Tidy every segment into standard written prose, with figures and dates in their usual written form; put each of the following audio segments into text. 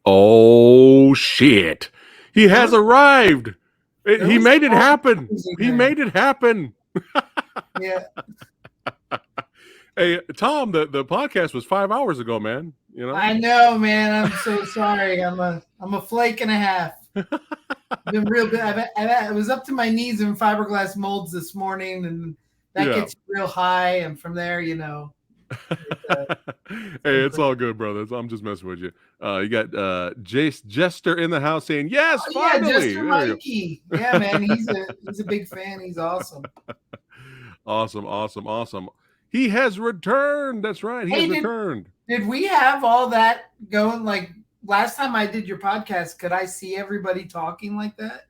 Oh, shit. He has arrived. He made it happen. He made it happen. Yeah. Hey, Tom, the podcast was 5 hours ago, man. You know? I know, man. I'm so sorry. I'm a flake and a half. Been real good. I was up to my knees in fiberglass molds this morning, and that gets real high. And from there, you know. Hey, it's all good, brother. I'm just messing with you. You got Jester in the house saying, yes, finally. Yeah, Jester Mikey. Yeah, man. He's a big fan. He's awesome. Awesome. He has returned. That's right. He has returned. Did we have all that going? Like last time I did your podcast, could I see everybody talking like that?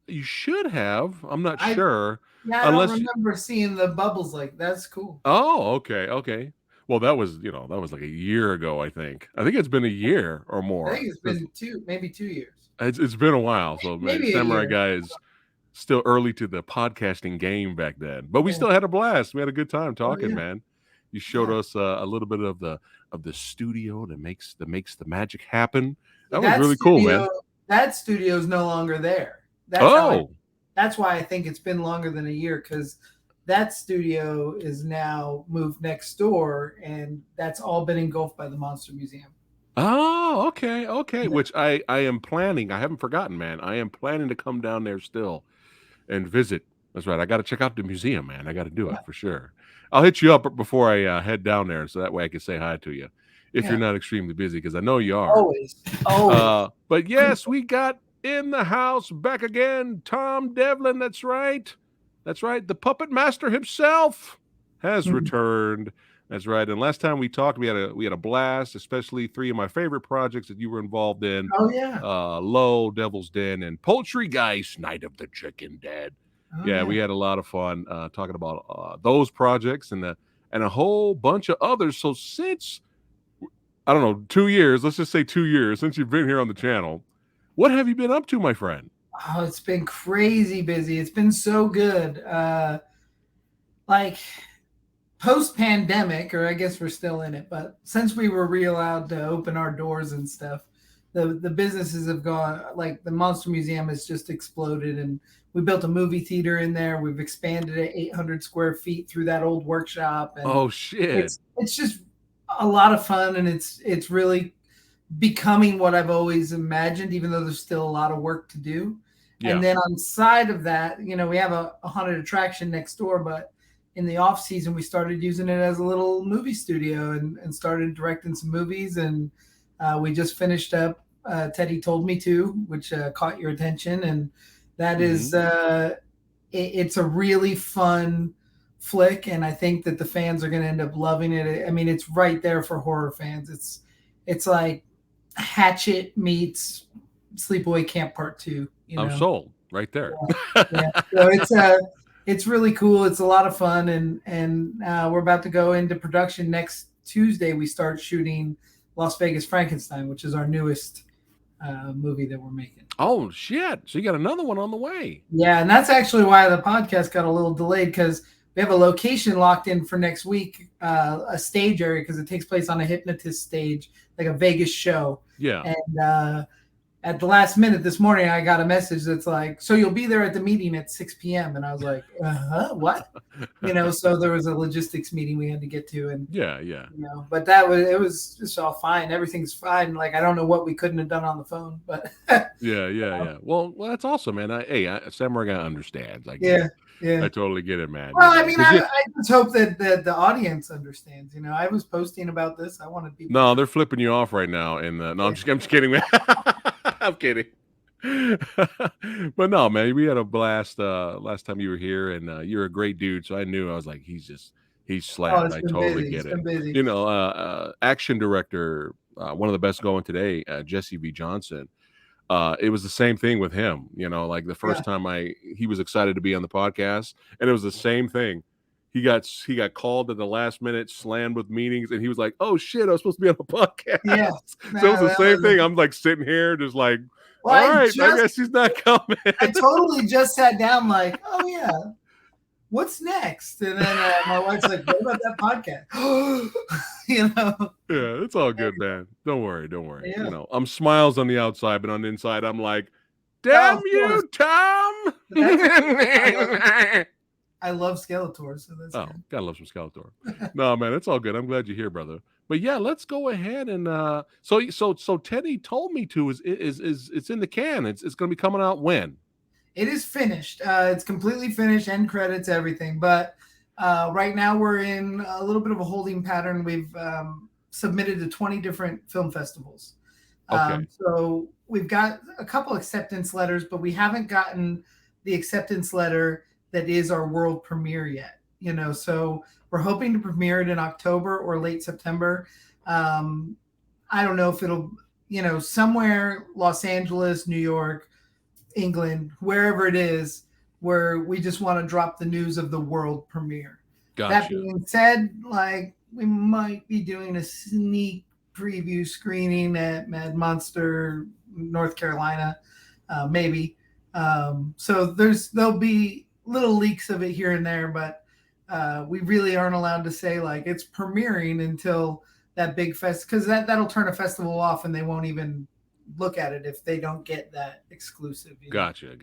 You should have. I'm not sure. Yeah, I don't remember seeing the bubbles like that's cool. Oh, okay. Well, that was like a year ago, I think. I think it's been a year or more. I think it's been maybe 2 years. It's been a while. So maybe Samurai Guy is still early to the podcasting game back then. But we still had a blast. We had a good time talking, man. You showed us a little bit of the studio that makes the magic happen. That was really cool, man. That studio is no longer there. That's why I think it's been longer than a year, because that studio is now moved next door, and that's all been engulfed by the Monster Museum. Oh, okay. Yeah. Which I am planning. I haven't forgotten, man. I am planning to come down there still and visit. That's right. I got to check out the museum, man. I got to do it for sure. I'll hit you up before I head down there, so that way I can say hi to you if you're not extremely busy, because I know you are. Always. But yes, we got in the house back again, Tom Devlin. That's right. The puppet master himself has returned. That's right. And last time we talked, we had a blast, especially 3 of my favorite projects that you were involved in. Oh yeah. Low, Devil's Den, and Poultrygeist, Night of the Chicken Dead. We had a lot of fun talking about those projects and a whole bunch of others. So since, I don't know, 2 years, let's just say 2 years since you've been here on the channel, what have you been up to, my friend? Oh, it's been crazy busy. It's been so good. Like post-pandemic, or I guess we're still in it, but since we were re-allowed to open our doors and stuff, the businesses have gone, like the Monster Museum has just exploded, and we built a movie theater in there. We've expanded it 800 square feet through that old workshop. And oh shit. It's just a lot of fun, and it's really becoming what I've always imagined, even though there's still a lot of work to do. And then on side of that, you know, we have a haunted attraction next door, but in the off season, we started using it as a little movie studio and started directing some movies. And we just finished up Teddy Told Me To, which caught your attention. And that is, it's a really fun flick. And I think that the fans are going to end up loving it. I mean, it's right there for horror fans. It's like Hatchet meets Sleepaway Camp Part 2. You know? I'm sold right there. So it's really cool. It's a lot of fun, and we're about to go into production next Tuesday. We start shooting Las Vegas Frankenstein, which is our newest movie that we're making. Oh shit! So you got another one on the way? Yeah, and that's actually why the podcast got a little delayed, because we have a location locked in for next week, a stage area, because it takes place on a hypnotist stage, like a Vegas show. Yeah. And at the last minute this morning, I got a message that's like, so you'll be there at the meeting at 6 p.m. And I was like, what? You know, so there was a logistics meeting we had to get to. And yeah. You know, but it was just all fine. Everything's fine. Like, I don't know what we couldn't have done on the phone, but yeah. Well, that's awesome, man. Samurai Guy understands. Like, yeah. I totally get it, man. Well, I mean, I just hope that the audience understands. You know, I was posting about this. I wanted people. No, they're flipping you off right now. And no, I'm just kidding, man. I'm kidding. But no, man, we had a blast last time you were here, and you're a great dude. So I knew, I was like, he's Oh, slammed. it's I been totally busy. get It's it. been busy. Action director, one of the best going today, Jesse V. Johnson. It was the same thing with him. Like the Yeah. first time he was excited to be on the podcast, and it was the same thing. He got called at the last minute, slammed with meetings, and he was like, "Oh shit, I was supposed to be on the Yeah. podcast." So it was Nah, the that same was thing. I'm like sitting here, just like, well, "All right, I guess he's not coming." I totally just sat down like, oh yeah, what's next? And then my wife's like, what about that podcast? Yeah, it's all good, man. Don't worry, don't worry. Yeah. I'm smiles on the outside, but on the inside, I'm like, Oh, "Damn of course. you, Tom!" I love Skeletor, so that's Oh, good. gotta love some Skeletor. No, man, it's all good. I'm glad you're here, brother. But yeah, let's go ahead and so Teddy told me to is it's in the can. It's gonna be coming out when? It is finished. It's completely finished, end credits, everything. But right now we're in a little bit of a holding pattern. We've submitted to 20 different film festivals. Okay. So we've got a couple acceptance letters, but we haven't gotten the acceptance letter that is our world premiere yet. So we're hoping to premiere it in October or late September. I don't know if it'll, somewhere Los Angeles, New York, England, wherever it is, where we just want to drop the news of the world premiere. Gotcha. That being said, like we might be doing a sneak preview screening at Mad Monster, North Carolina, maybe. So there'll be little leaks of it here and there, but we really aren't allowed to say like it's premiering until that big fest, because that'll turn a festival off and they won't even look at it if they don't get that exclusive. Gotcha.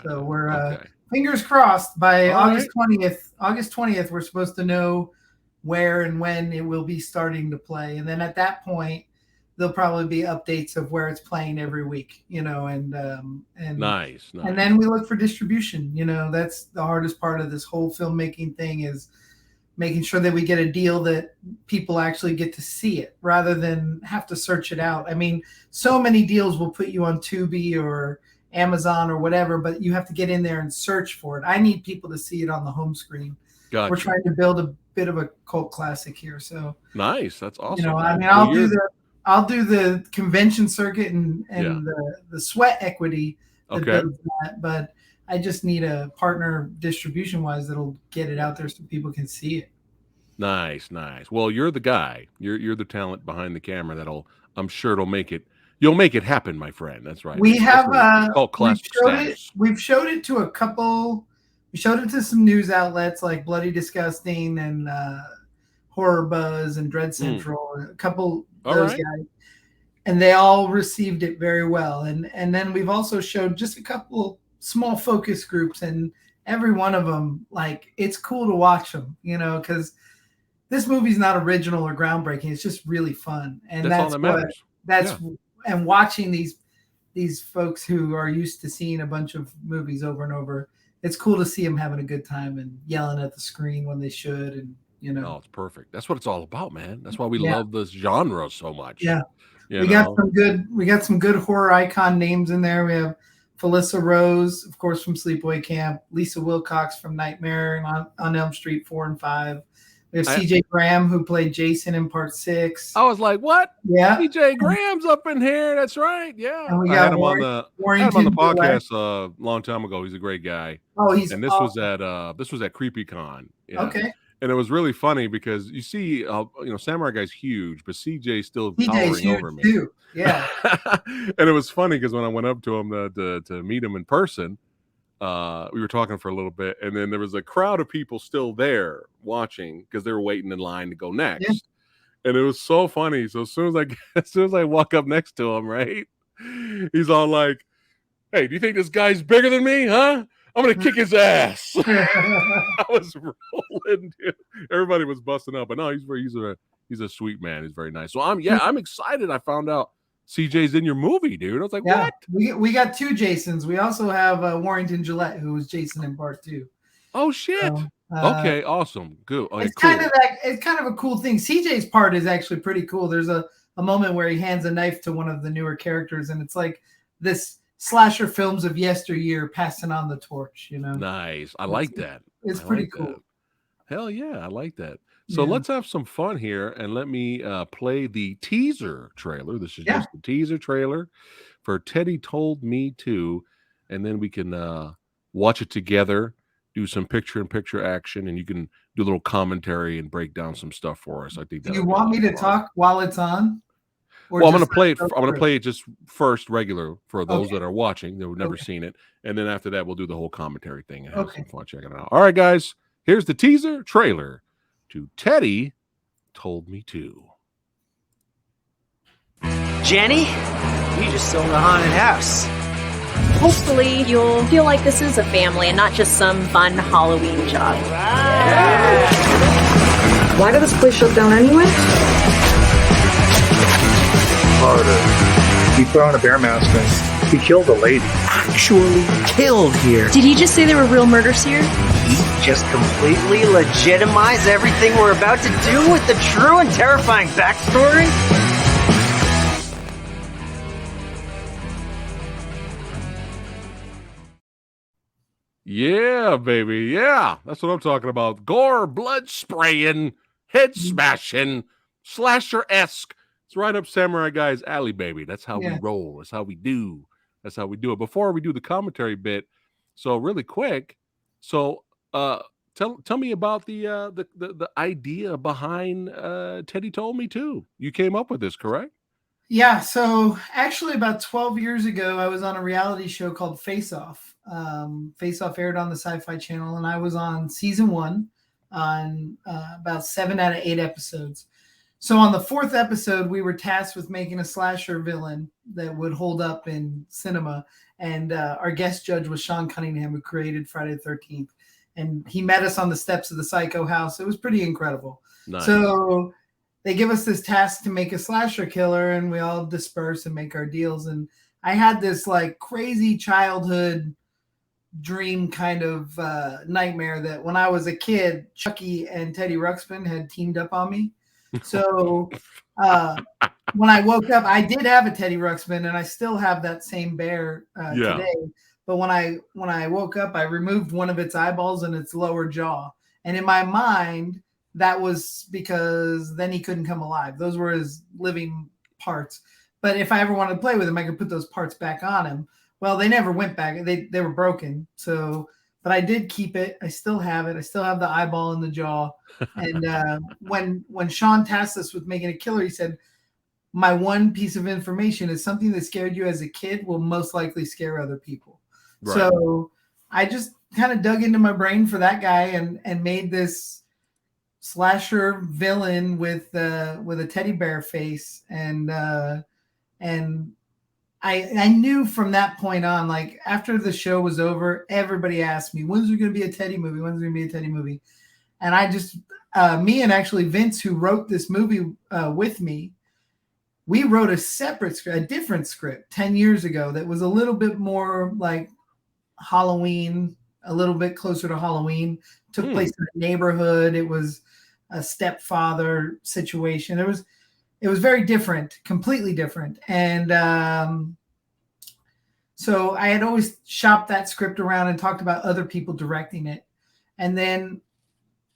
So we're fingers crossed by August 20th. August 20th, we're supposed to know where and when it will be starting to play, and then at that point there'll probably be updates of where it's playing every week, and nice. And then we look for distribution. That's the hardest part of this whole filmmaking thing, is making sure that we get a deal that people actually get to see it rather than have to search it out. I mean, so many deals will put you on Tubi or Amazon or whatever, but you have to get in there and search for it. I need people to see it on the home screen. Gotcha. We're trying to build a bit of a cult classic here. So nice. That's awesome. I mean, I'll do the convention circuit and the sweat equity that does that, but I just need a partner distribution wise that'll get it out there so people can see it. Nice. Well, you're the guy. You're the talent behind the camera I'm sure it'll make it. You'll make it happen, my friend. That's right. We have called classic status. We've showed it to a couple. We showed it to some news outlets like Bloody Disgusting and Horror Buzz and Dread Central. A couple of those guys, and they all received it very well. And then we've also showed just a couple small focus groups, and every one of them, like, it's cool to watch them, because this movie's not original or groundbreaking. It's just really fun, and that's all that matters. And watching these folks who are used to seeing a bunch of movies over and over, it's cool to see them having a good time and yelling at the screen when they should, and Oh, it's perfect. That's what it's all about, man. That's why we love this genre so much. Yeah, we got some good horror icon names in there. We have Felissa Rose, of course, from Sleepaway Camp. Lisa Wilcox from Nightmare on Elm Street 4 and 5. We have CJ Graham, who played Jason in Part 6. I was like, what? Yeah. CJ Graham's up in here. That's right. Yeah. And we I got had him on the podcast a long time ago. He's a great guy. Oh, this was at CreepyCon. Yeah. Okay. And it was really funny because you see, Samurai Guy's huge, but CJ's still towering over me. Too. Yeah. And it was funny because when I went up to him to meet him in person, we were talking for a little bit, and then there was a crowd of people still there watching because they were waiting in line to go next. Yeah. And it was so funny. So as soon as I walk up next to him, right, he's all like, "Hey, do you think this guy's bigger than me, huh? I'm gonna kick his ass." I was rolling, dude. Everybody was busting up, but no, he's a sweet man. He's very nice. So I'm excited. I found out CJ's in your movie, dude. I was like, what? We got two Jasons. We also have Warrington Gillette, who was Jason in Part 2. Oh shit. Okay, awesome. Good. Okay, it's kind of a cool thing. CJ's part is actually pretty cool. There's a moment where he hands a knife to one of the newer characters, and it's like this slasher films of yesteryear passing on the torch. Nice. I it's, like that. it's I pretty like that. cool. Hell yeah, I like that. So Yeah. let's have some fun here and let me play the teaser trailer. This is Yeah. just the teaser trailer for Teddy Told Me To, and then we can watch it together, do some picture-in-picture action, and you can do a little commentary and break down some stuff for us. I think Do you that'll be a want lot me of to fun. talk while it's on? Or Well, I'm gonna just play it. go I'm gonna through? play it just first, regular, for those Okay. that are watching that have never Okay. seen it, and then after that, we'll do the whole commentary thing and have Okay. some fun checking it out. All right, guys, here's the teaser trailer to Teddy Told Me To. Jenny, you just sold a haunted house. Hopefully, you'll feel like this is a family and not just some fun Halloween job. Why did this place shut down anyway? Harder. He put on a bear mask and he killed a lady. Actually killed here. Did he just say there were real murders here? He just completely legitimized everything we're about to do with the true and terrifying backstory? Yeah, baby. Yeah, that's what I'm talking about. Gore, blood spraying, head smashing, slasher-esque. It's right up Samurai Guy's alley, baby. That's how we roll. That's how we do. That's how we do it. Before we do the commentary bit, so really quick, so tell me about the idea behind Teddy Told Me To. You came up with this, correct? Yeah, so actually about 12 years ago, I was on a reality show called Face Off. Face Off aired on the Sci-Fi Channel, and I was on season 1 on about 7 out of 8 episodes. So on the 4th episode, we were tasked with making a slasher villain that would hold up in cinema. And our guest judge was Sean Cunningham, who created Friday the 13th. And he met us on the steps of the Psycho House. It was pretty incredible. Nice. So they give us this task to make a slasher killer, and we all disperse and make our deals. And I had this like crazy childhood dream kind of nightmare that when I was a kid, Chucky and Teddy Ruxpin had teamed up on me. So when I woke up, I did have a Teddy Ruxpin, and I still have that same bear today. But when I woke up, I removed one of its eyeballs and its lower jaw. And in my mind, that was because then he couldn't come alive. Those were his living parts. But if I ever wanted to play with him, I could put those parts back on him. Well, they never went back. They were broken. So, but I did keep it. I still have it. I still have the eyeball in the jaw. And when Sean tasked us with making a killer, he said, my one piece of information is something that scared you as a kid will most likely scare other people. Right. So I just kind of dug into my brain for that guy and made this slasher villain with a teddy bear face. And I knew from that point on, like after the show was over, everybody asked me, when's there going to be a Teddy movie? When's there going to be a Teddy movie? And I just, me and actually Vince, who wrote this movie with me, we wrote a separate script, a different script 10 years ago that was a little bit more like Halloween, a little bit closer to Halloween. Took place in a neighborhood. It was a stepfather situation. It was very different, completely different. And so I had always shopped that script around and talked about other people directing it. And then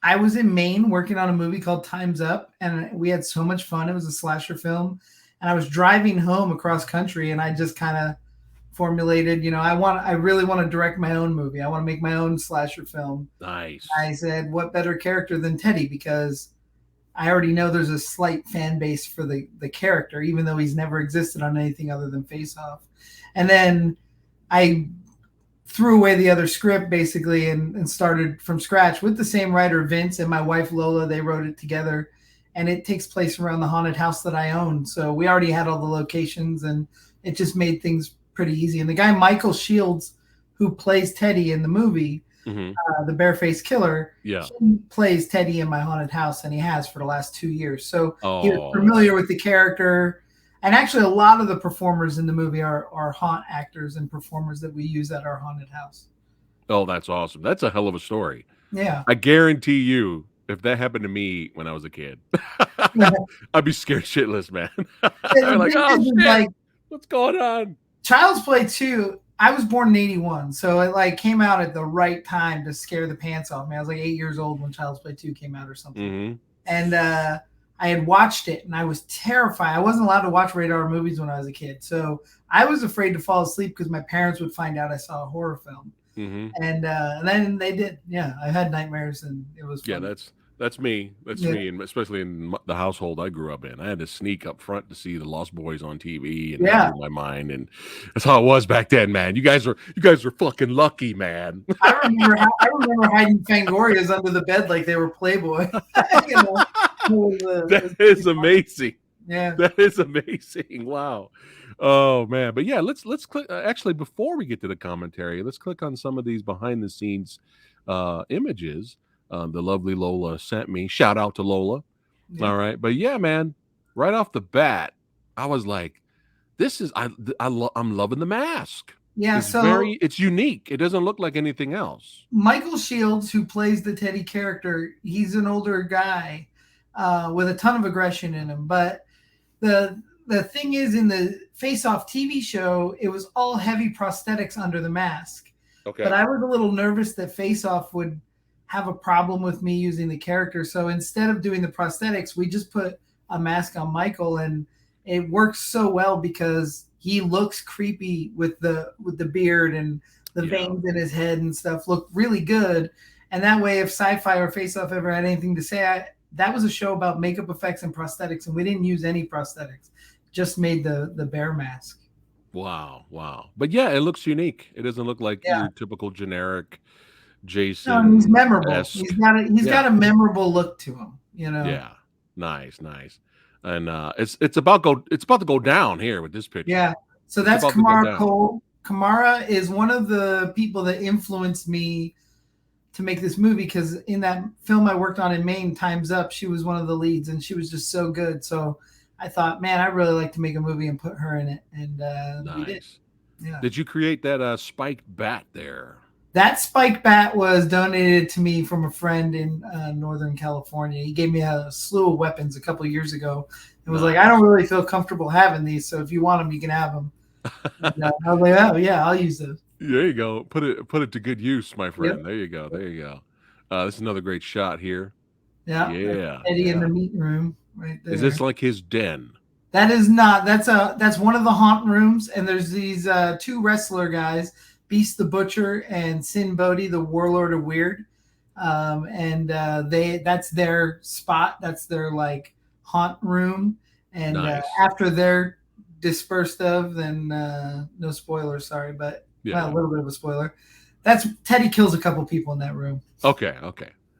I was in Maine working on a movie called Time's Up, and we had so much fun. It was a slasher film. And I was driving home across country, and I just kind of formulated, I really want to direct my own movie. I want to make my own slasher film. Nice. I said, what better character than Teddy? Because I already know there's a slight fan base for the character, even though he's never existed on anything other than Face Off. And then I threw away the other script basically and started from scratch with the same writer, Vince, and my wife, Lola. They wrote it together, and it takes place around the haunted house that I own. So we already had all the locations, and it just made things pretty easy. And the guy, Michael Shields, who plays Teddy in the movie, the Barefaced Killer, he plays Teddy in my haunted house, and he has for the last 2 years. So he was familiar with the character. And actually, a lot of the performers in the movie are haunt actors and performers that we use at our haunted house. Oh, that's awesome. That's a hell of a story. Yeah. I guarantee you, if that happened to me when I was a kid, I'd be scared shitless, man. I'd be like, oh, shit, what's going on? Child's Play 2, I was born in 81, so it like came out at the right time to scare the pants off me. I was like 8 years old when Child's Play 2 came out or something. Mm-hmm. And I had watched it and I was terrified. I wasn't allowed to watch rated R movies when I was a kid. So I was afraid to fall asleep because my parents would find out I saw a horror film. Mm-hmm. And then they did. Yeah, I had nightmares and it was fun. Yeah, that's me. That's me, and especially in the household I grew up in. I had to sneak up front to see the Lost Boys on TV, and that blew my mind. And that's how it was back then, man. You guys are fucking lucky, man. I remember hiding Fangorias under the bed like they were Playboy. That is amazing. Yeah, that is amazing. Wow. Oh man, but yeah, let's click. Actually, before we get to the commentary, let's click on some of these behind the scenes images. The lovely Lola sent me. Shout out to Lola. Yeah. All right, but yeah, man, right off the bat, I was like, "This is I'm loving the mask." Yeah, it's unique. It doesn't look like anything else. Michael Shields, who plays the Teddy character, he's an older guy with a ton of aggression in him. But the thing is, in the Face Off TV show, it was all heavy prosthetics under the mask. Okay, but I was a little nervous that Face Off would have a problem with me using the character. So instead of doing the prosthetics, we just put a mask on Michael, and it works so well because he looks creepy with the beard, and the veins in his head and stuff look really good. And that way, if Sci-Fi or Face Off ever had anything to say, that was a show about makeup effects and prosthetics, and we didn't use any prosthetics, just made the bear mask. Wow. But yeah, it looks unique. It doesn't look like your typical generic Jason. No, he's memorable. He's got a memorable look to him, you know. Yeah, nice. And it's about to go down here with this picture. Yeah, so that's Kamara Cole. Kamara is one of the people that influenced me to make this movie, because in that film I worked on in Maine, Time's Up, she was one of the leads, and she was just so good. So I thought, man, I'd really like to make a movie and put her in it, and we did. Yeah. Did you create that spiked bat there? That spike bat was donated to me from a friend in Northern California. He gave me a slew of weapons a couple of years ago and was like, I don't really feel comfortable having these, so if you want them, you can have them. And, I was like, oh, yeah, I'll use those. There you go. Put it to good use, my friend. Yep. There you go. This is another great shot here. Yeah. Eddie in the meeting room right there. Is this like his den? That is not. That's one of the haunt rooms, and there's these two wrestler guys, Beast the Butcher and Sin Bodhi, the Warlord of Weird. That's their spot. That's their like haunt room. And after they're dispersed of, then no spoilers, sorry, but a little bit of a spoiler. That's Teddy kills a couple people in that room. Okay.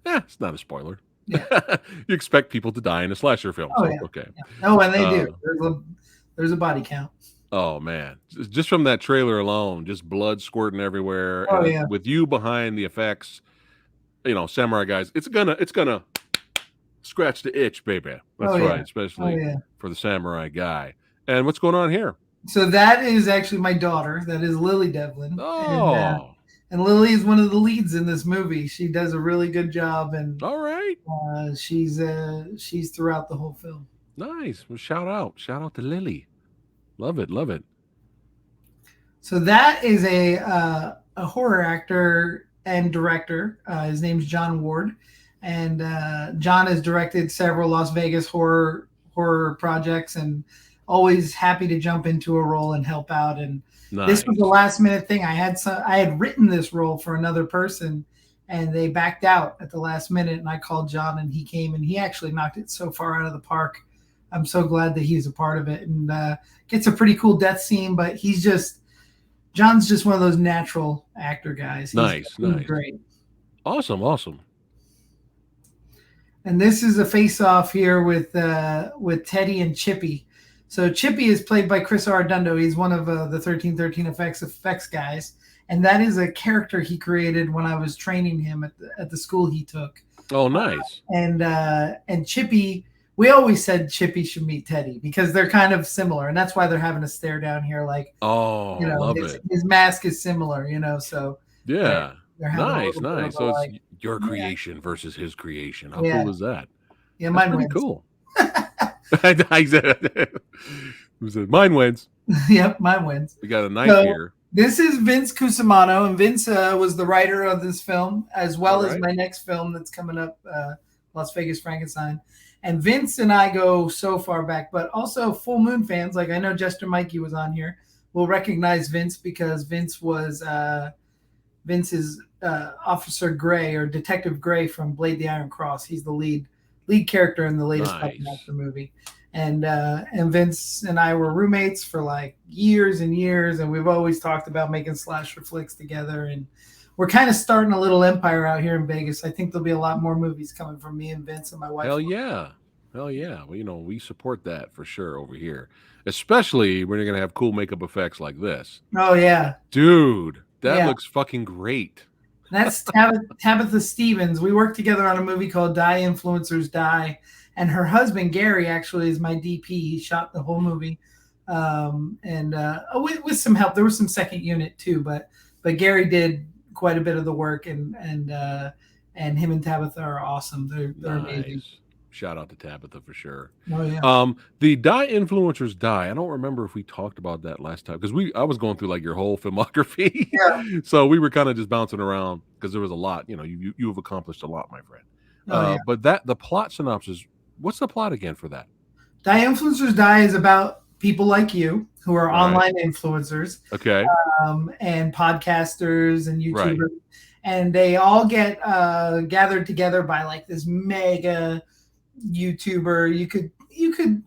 It's not a spoiler. Yeah. You expect people to die in a slasher film. Oh, so, yeah. Okay. Yeah. Oh, and they do. There's a body count. Oh man, just from that trailer alone, just blood squirting everywhere. Oh, yeah. With you behind the effects, Samurai Guys, it's gonna scratch the itch, baby. That's right, especially for the Samurai Guy. And what's going on here? So that is actually my daughter. That is Lily Devlin. Oh. And Lily is one of the leads in this movie. She does a really good job, and all right, she's throughout the whole film. Nice. Well, shout out to Lily. Love it. So that is a horror actor and director. His name's John Ward, and John has directed several Las Vegas horror projects, and always happy to jump into a role and help out. And this was a last minute thing. I had written this role for another person, and they backed out at the last minute. And I called John, and he came, and he actually knocked it so far out of the park. I'm so glad that he's a part of it, and gets a pretty cool death scene. But John's just one of those natural actor guys. He's great. Awesome. And this is a face-off here with Teddy and Chippy. So Chippy is played by Chris Arredondo. He's one of the 1313 effects guys, and that is a character he created when I was training him at the school he took. Oh, nice. And Chippy. We always said Chippy should meet Teddy because they're kind of similar, and that's why they're having a stare down here. Like, love his mask is similar, So yeah, they're nice. So it's your creation versus his creation. How cool is that? Yeah, mine wins. Cool. I said, mine wins. Yep, mine wins. We got a knife So, here. this is Vince Cusimano, and Vince was the writer of this film, as well as Alright. my next film that's coming up, Las Vegas Frankenstein. And Vince and I go so far back, but also Full Moon fans, like I know Jester Mikey was on here, will recognize Vince because Vince was Vince's Officer Gray or Detective Gray from Blade the Iron Cross. He's the lead character in the latest Puppet Master movie. And Vince and I were roommates for like years and years, and we've always talked about making slasher flicks together. And we're kind of starting a little empire out here in Vegas. I think there'll be a lot more movies coming from me and Vince and my wife. Hell yeah. Well, we support that for sure over here, especially when you're going to have cool makeup effects like this. Oh, yeah. Dude, that looks fucking great. That's Tabitha Stevens. We worked together on a movie called Die Influencers Die. And her husband, Gary, actually is my DP. He shot the whole movie. With some help. There was some second unit too, but Gary did quite a bit of the work, and him and Tabitha are awesome. They're amazing. Shout out to Tabitha for sure. Oh yeah. The Die Influencers Die. I don't remember if we talked about that last time because I was going through like your whole filmography. Yeah. So we were kind of just bouncing around because there was a lot. You have accomplished a lot, my friend. Oh, yeah. But the plot synopsis. What's the plot again for that? Die Influencers Die is about people like you who are online influencers, okay, and podcasters and YouTubers, and they all get gathered together by like this mega YouTuber. You could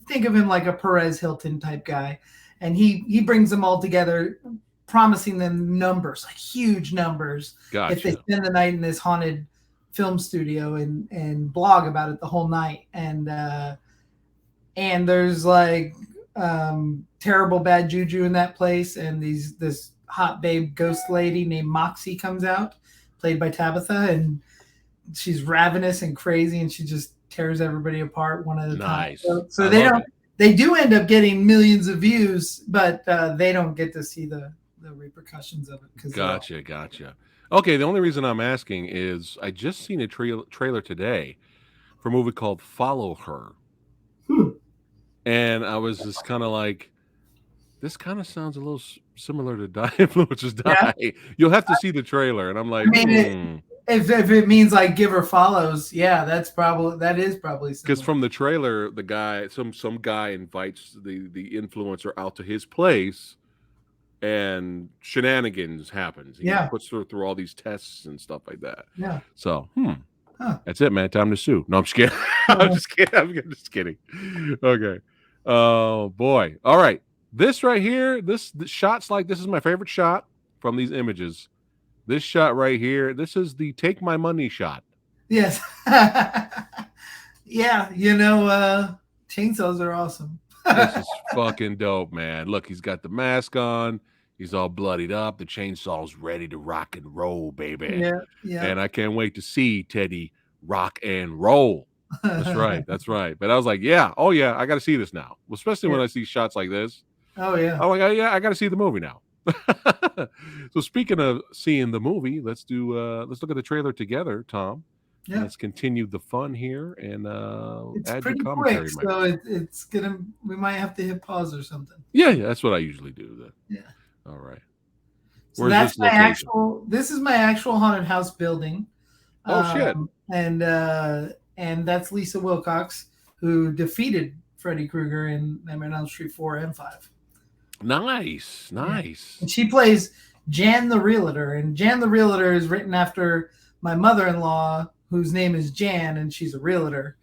think of him like a Perez Hilton type guy, and he brings them all together, promising them numbers, like huge numbers, if they spend the night in this haunted film studio and blog about it the whole night. And there's like terrible bad juju in that place, and this hot babe ghost lady named Moxie comes out, played by Tabitha, and she's ravenous and crazy, and she just tears everybody apart one at a time. So they do end up getting millions of views, but they don't get to see the repercussions of it. Gotcha. Okay, the only reason I'm asking is I just seen a trailer today for a movie called Follow Her. And I was just kind of like, this kind of sounds a little similar to Die Influencers Die. Yeah. You'll have to see the trailer. And I'm like, if it means like give her follows, that is probably because from the trailer, the guy, some guy invites the influencer out to his place. And shenanigans happens. He puts her through all these tests and stuff like that. Yeah. So, that's it, man. Time to sue. No, I'm just kidding. I'm just kidding. Okay. Oh boy. All right. This right here, the shots like this is my favorite shot from these images. This shot right here. This is the take my money shot. Yes. Yeah. Chainsaws are awesome. This is fucking dope, man. Look, he's got the mask on. He's all bloodied up. The chainsaw's ready to rock and roll, baby. Yeah. And I can't wait to see Teddy rock and roll. That's right. But I was like, I got to see this now. Especially when I see shots like this. Oh, yeah. Oh, I got to see the movie now. So speaking of seeing the movie, let's look at the trailer together, Tom. Yeah. Let's continue the fun here and add your commentary. Quick, so it's gonna. We might have to hit pause or something. Yeah, that's what I usually do. Yeah. All right. So that's my actual. This is my actual haunted house building. Oh shit! And that's Lisa Wilcox, who defeated Freddy Krueger in Nightmare on Elm Street 4 and 5. Nice. Yeah. And she plays Jan the Realtor, and Jan the Realtor is written after my mother-in-law, whose name is Jan, and she's a realtor.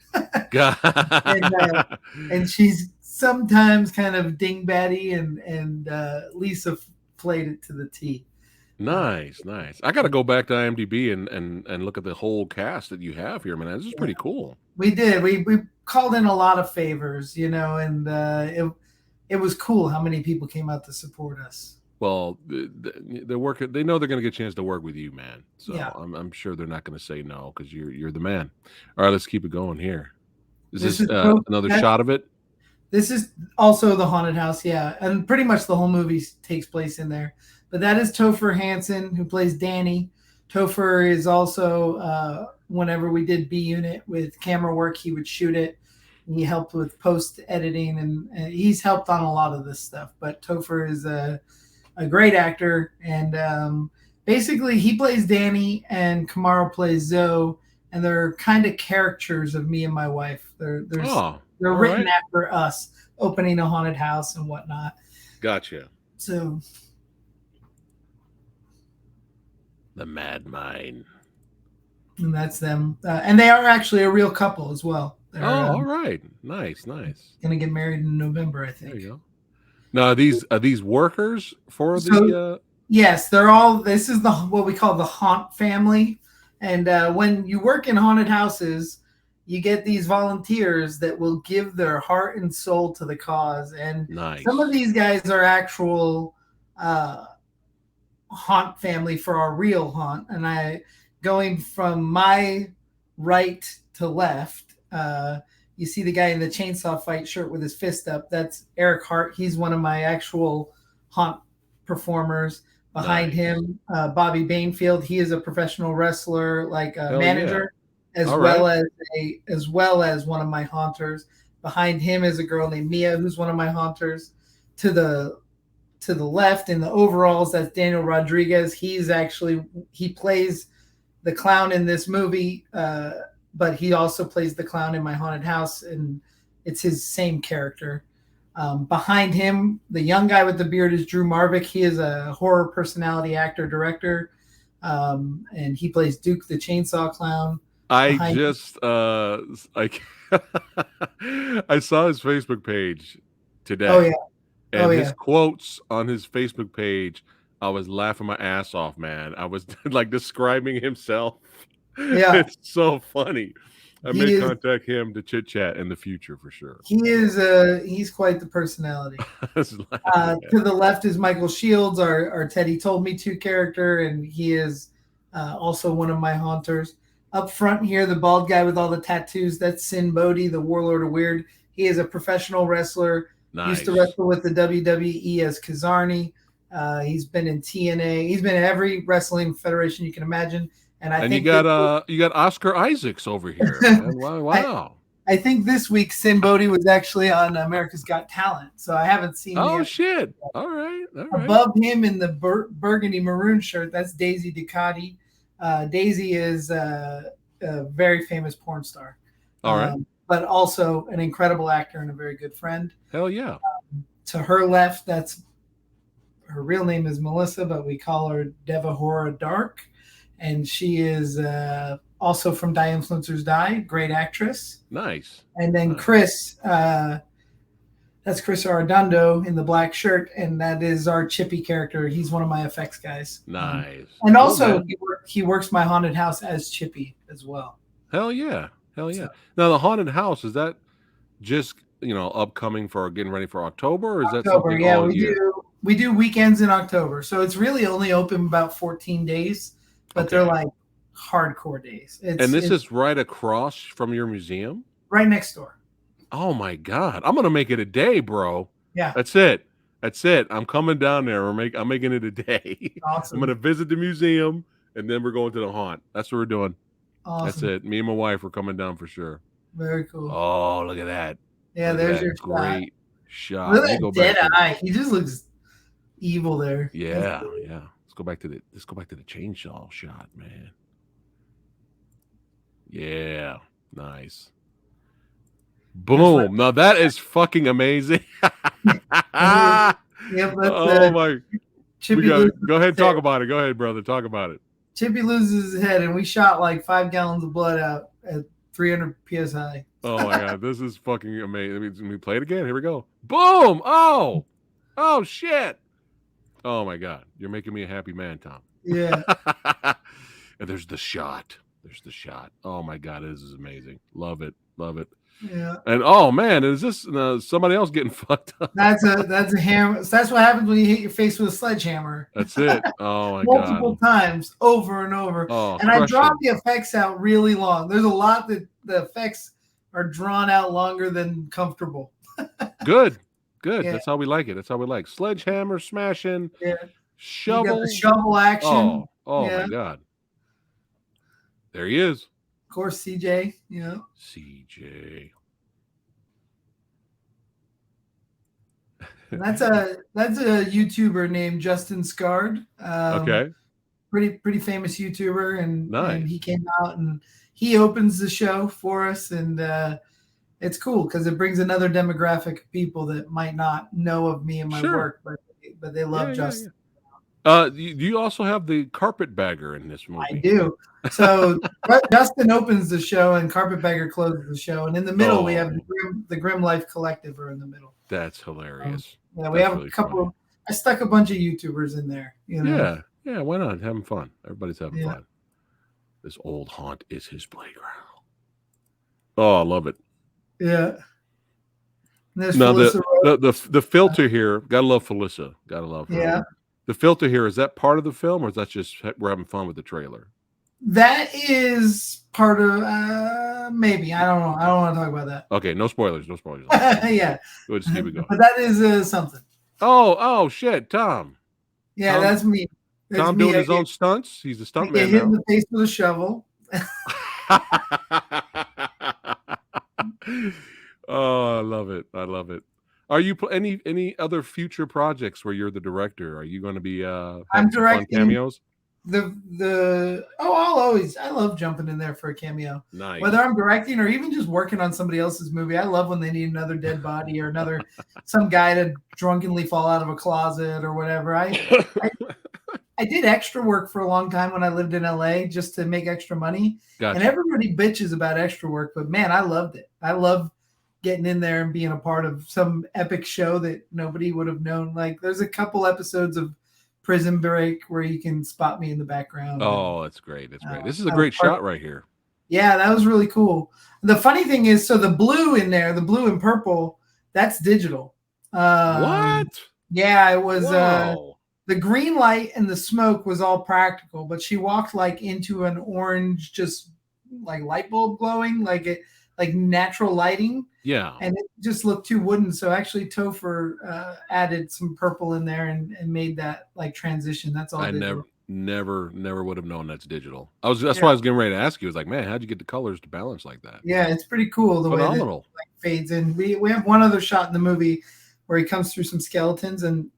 and she's sometimes kind of dingbatty, and Lisa played it to the T. Nice. I got to go back to IMDb and look at the whole cast that you have here, man. This is pretty cool. We did. We called in a lot of favors, and it was cool how many people came out to support us. Well, they're working. They know they're going to get a chance to work with you, man. So I'm sure they're not going to say no because you're the man. All right, let's keep it going here. Is this another shot of it? This is also the haunted house, and pretty much the whole movie takes place in there. But that is Topher Hansen, who plays Danny. Topher is also whenever we did B Unit with camera work, he would shoot it. He helped with post editing, and he's helped on a lot of this stuff. But Topher is a great actor, and basically he plays Danny, and Kamaro plays Zoe, and they're kind of caricatures of me and my wife. They're written after us, opening a haunted house and whatnot. Gotcha. So, the Mad Mine. And that's them, and they are actually a real couple as well. They're, all right, nice. Gonna get married in November, I think. There you go. Now, are these workers for the? Yes, they're all. This is what we call the haunt family, and when you work in haunted houses, you get these volunteers that will give their heart and soul to the cause. And some of these guys are actual haunt family for our real haunt. And going from my right to left, you see the guy in the chainsaw fight shirt with his fist up. That's Eric Hart. He's one of my actual haunt performers. Behind him, Bobby Bainfield. He is a professional wrestler, like a manager, as well as one of my haunters. Behind him is a girl named Mia, who's one of my haunters. To the left in the overalls, that's Daniel Rodriguez. He plays the clown in this movie, but he also plays the clown in my haunted house, and it's his same character. Behind him, the young guy with the beard is Drew Marvick. He is a horror personality actor, director, and he plays Duke the Chainsaw Clown. I saw his Facebook page today. Oh yeah. And his quotes on his Facebook page, I was laughing my ass off, man. I was like describing himself. Yeah. It's so funny. I may contact him to chit chat in the future for sure. He's quite the personality. To the left is Michael Shields, our Teddy Told Me To character, and he is also one of my haunters. Up front here, the bald guy with all the tattoos, that's Sin Bodhi, the Warlord of Weird. He is a professional wrestler. Nice. Used to wrestle with the WWE as Kazarni. He's been in TNA. He's been in every wrestling federation you can imagine. And I think you got Oscar Isaacs over here. Wow. I think this week Sin Bodhi was actually on America's Got Talent, so I haven't seen. Oh shit! All right. Above him in the burgundy maroon shirt, that's Daisy Ducati. Daisy is a very famous porn star. All right. But also an incredible actor and a very good friend. Hell yeah. To her left, that's her real name is Melissa, but we call her Devahora Dark. And she is also from Die Influencers Die, great actress. Nice. And then Chris, that's Chris Arredondo in the black shirt, and that is our Chippy character. He's one of my FX guys. Nice. And also, he works my haunted house as Chippy as well. Hell yeah. So, now, the haunted house, is that just, upcoming for getting ready for October, or is that something all year? We do weekends in October. So it's really only open about 14 days. But they're like hardcore days. And this is right across from your museum? Right next door. Oh my God. I'm going to make it a day, bro. Yeah. That's it. I'm coming down there. I'm making it a day. Awesome. I'm going to visit the museum, and then we're going to the haunt. That's what we're doing. Awesome. That's it. Me and my wife are coming down for sure. Very cool. Oh, look at that. Yeah, there's your great shot. Look at that dead eye. He just looks evil there. Yeah. Let's go back to the chainsaw shot, man. Yeah, nice. Boom! Now that is fucking amazing. Yeah, oh my! Go ahead, talk about it. Go ahead, brother. Talk about it. Chippy loses his head, and we shot like 5 gallons of blood out at 300 psi. Oh my God, this is fucking amazing. Let me play it again. Here we go. Boom! Oh shit! Oh my God, you're making me a happy man, Tom. Yeah. And there's the shot. Oh my God, this is amazing. Love it. Yeah. And oh man, is this somebody else getting fucked up? That's a hammer. That's what happens when you hit your face with a sledgehammer. That's it. Oh my Multiple times, over and over. Oh, and I draw the effects out really long. There's a lot that the effects are drawn out longer than comfortable. Good. Yeah. That's how we like it. Sledgehammer smashing. Yeah. Shovel. You got the shovel action. Oh my God. There he is. Of course, CJ. CJ. That's a YouTuber named Justin Scard. Okay. Pretty famous YouTuber, and Nice. he came out and he opens the show for us, and it's cool because it brings another demographic of people that might not know of me and my work, but they love Justin. Do you also have the carpetbagger in this movie? I do. So Justin opens the show and Carpetbagger closes the show, and in the middle we have the Grim Life Collective are in the middle. That's hilarious. Yeah, we have really a couple. I stuck a bunch of YouTubers in there. You know? Yeah. Why not? Having fun. Everybody's having fun. This old haunt is his playground. Oh, I love it. Yeah. Now the filter here. Gotta love Felissa. Gotta love her. Yeah. The filter here, is that part of the film, or is that just we're having fun with the trailer? That is part of maybe. I don't know. I don't want to talk about that. Okay, no spoilers. Yeah. We'll just keep it going. But that is something. Oh shit, Tom. Yeah, that's me. That's Tom doing his own stunts. He's a stunt man. Hit in the face with a shovel. Oh, I love it. Are you any other future projects where you're the director? Are you going to be I'm directing cameos? I love jumping in there for a cameo. Nice. Whether I'm directing or even just working on somebody else's movie, I love when they need another dead body or some guy to drunkenly fall out of a closet or whatever. I did extra work for a long time when I lived in LA just to make extra money. Gotcha. And everybody bitches about extra work, but man, I loved it. I love getting in there and being a part of some epic show that nobody would have known. Like there's a couple episodes of Prison Break where you can spot me in the background. Oh, that's great. That's great. This is a great shot right here. Yeah, that was really cool. The funny thing is, so the blue in there, the blue and purple, that's digital. What? Yeah, it was the green light and the smoke was all practical, but she walked like into an orange, just like light bulb glowing, like natural lighting. Yeah. And it just looked too wooden. So actually Topher added some purple in there and made that like transition. That's all. I never would have known that's digital. That's why I was getting ready to ask you. I was like, man, how'd you get the colors to balance like that? Yeah, it's pretty cool the way that it like fades in. We have one other shot in the movie where he comes through some skeletons and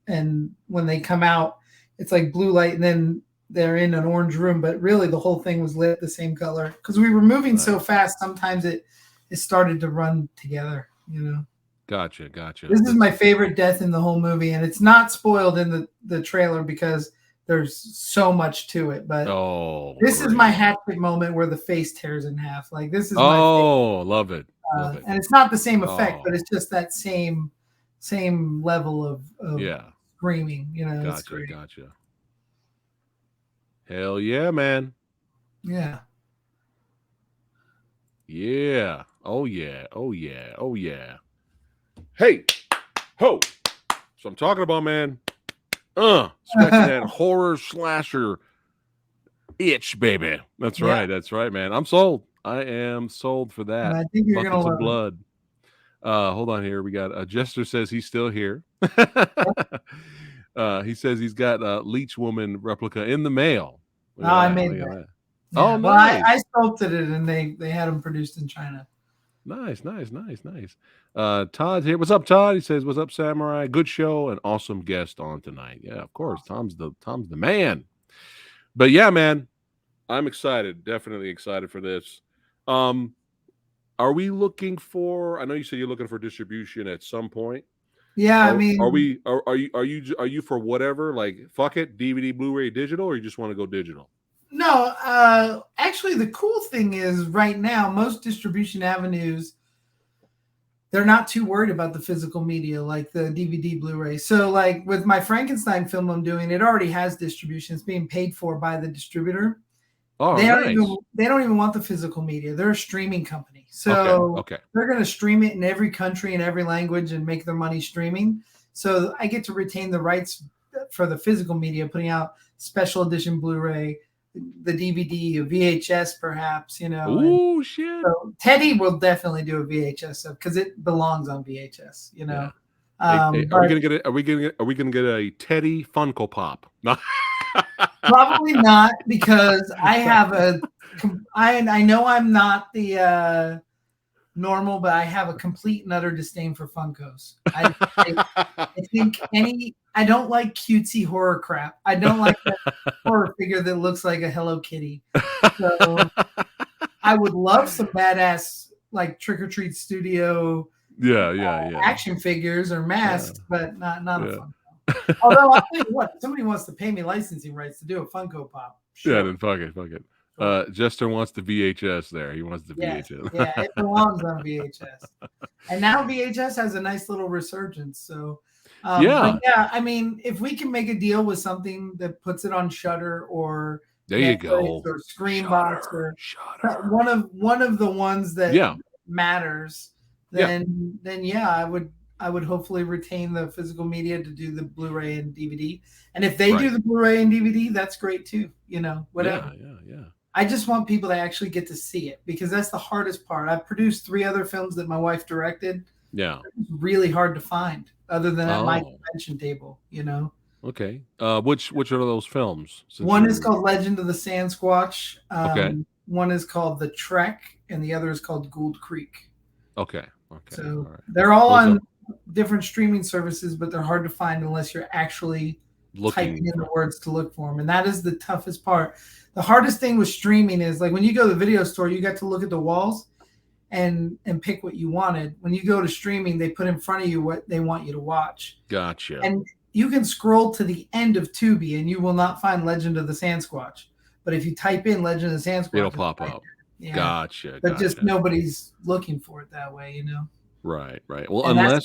when they come out, it's like blue light and then they're in an orange room, but really the whole thing was lit the same color because we were moving so fast. Sometimes it started to run together, you know. Gotcha. This is my favorite death in the whole movie, and it's not spoiled in the trailer because there's so much to it. But this is my hatchet moment where the face tears in half. Like this is my favorite. Love it. And it's not the same effect, but it's just that same level of screaming. You know, Gotcha. Hell yeah, man. Yeah. Yeah. Oh yeah. Hey, ho. So I'm talking about, man. Expecting that horror slasher itch, baby. That's right, man. I'm sold. I am sold for that. And I think you're Buckets gonna of blood. Hold on here. We got Jester says he's still here. He says he's got a Leech Woman replica in the mail. I made that. Yeah. Oh, nice. Well, I sculpted it, and they had them produced in China. Nice. Todd's here. What's up, Todd? He says, "What's up, Samurai? Good show and awesome guest on tonight." Yeah, of course. Tom's the man. But yeah, man, I'm excited. Definitely excited for this. Are we looking for? I know you said you're looking for distribution at some point. Yeah, I mean, are you for whatever? Like, fuck it, DVD, Blu-ray, digital, or you just want to go digital? No, actually, the cool thing is right now, most distribution avenues, they're not too worried about the physical media, like the DVD, Blu-ray. So, like with my Frankenstein film I'm doing, it already has distribution. It's being paid for by the distributor. Oh, they nice. don't even want the physical media. They're a streaming company. So they're going to stream it in every country and every language and make their money streaming. So I get to retain the rights for the physical media, putting out special edition Blu-ray, the DVD, a VHS, perhaps, you know. Oh shit! So Teddy will definitely do a VHS because it belongs on VHS, you know. Yeah. Are we gonna get a Teddy Funko Pop? Probably not, because I have I know I'm not the normal, but I have a complete and utter disdain for Funkos. I think I don't like cutesy horror crap. I don't like that horror figure that looks like a Hello Kitty. So I would love some badass like Trick or Treat Studio action figures or masks, but not a Funko. Although I'll tell you what, if somebody wants to pay me licensing rights to do a Funko Pop, sure. Yeah, then fuck it. Jester wants the VHS there. He wants the VHS. Yeah, it belongs on VHS. And now VHS has a nice little resurgence. So, I mean, if we can make a deal with something that puts it on Shudder or there you go, or Screenbox or one of the ones that matters, then I would hopefully retain the physical media to do the Blu-ray and DVD. And if they do the Blu-ray and DVD, that's great too. Whatever. Yeah. I just want people to actually get to see it because that's the hardest part. I've produced 3 other films that my wife directed. Yeah. It's really hard to find other than at my convention table, Okay. Which are those films? One is called Legend of the Sand Squatch. One is called The Trek, and the other is called Gould Creek. Okay. So they're all on different streaming services, but they're hard to find unless you're actually typing in the words to look for them. And that is the toughest part. The hardest thing with streaming is like when you go to the video store, you got to look at the walls and pick what you wanted. When you go to streaming, they put in front of you what they want you to watch. Gotcha. And you can scroll to the end of Tubi and you will not find Legend of the Sasquatch. But if you type in Legend of the Sasquatch, it'll pop up. Yeah. Gotcha. But just nobody's looking for it that way, Right. Well, and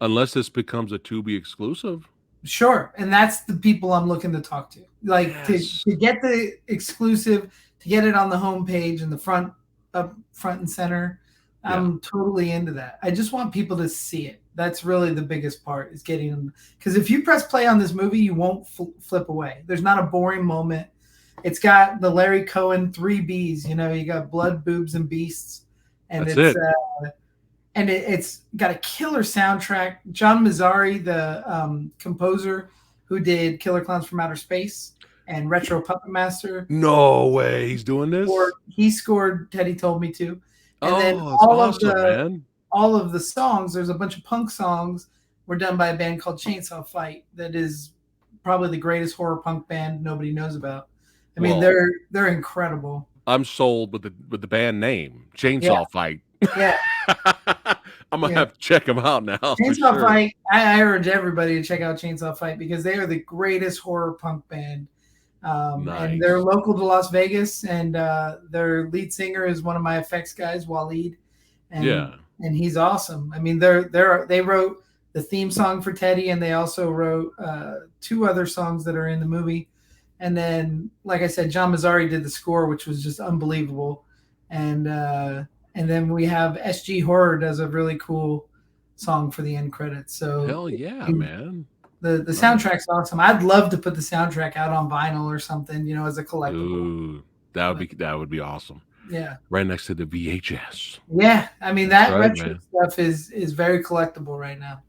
unless this becomes a Tubi exclusive. Sure. And that's the people I'm looking to talk to. Like to get the exclusive, to get it on the homepage and the front and center. I'm totally into that. I just want people to see it. That's really the biggest part is getting them. Because if you press play on this movie, you won't flip away. There's not a boring moment. It's got the Larry Cohen 3 Bs. You got blood, boobs, and beasts. And it's got a killer soundtrack. John Mazzari, the composer who did Killer Clowns from Outer Space and Retro Puppet Master. No way, he's doing this. He scored Teddy Told Me To. And then all of the songs, there's a bunch of punk songs, were done by a band called Chainsaw Fight. That is probably the greatest horror punk band nobody knows about. I mean, they're incredible. I'm sold with the band name Chainsaw Fight. Yeah. I'm gonna have to check them out now. Chainsaw Fight. I urge everybody to check out Chainsaw Fight because they are the greatest horror punk band. And they're local to Las Vegas, and their lead singer is one of my FX guys, Waleed. And he's awesome. I mean, they wrote the theme song for Teddy, and they also wrote 2 other songs that are in the movie. And then, like I said, John Mazzari did the score, which was just unbelievable. And then we have SG Horror does a really cool song for the end credits. So hell yeah, man. The soundtrack's awesome. I'd love to put the soundtrack out on vinyl or something, as a collectible. Ooh, that would be awesome. Yeah. Right next to the VHS. Yeah. I mean, that retro stuff is very collectible right now.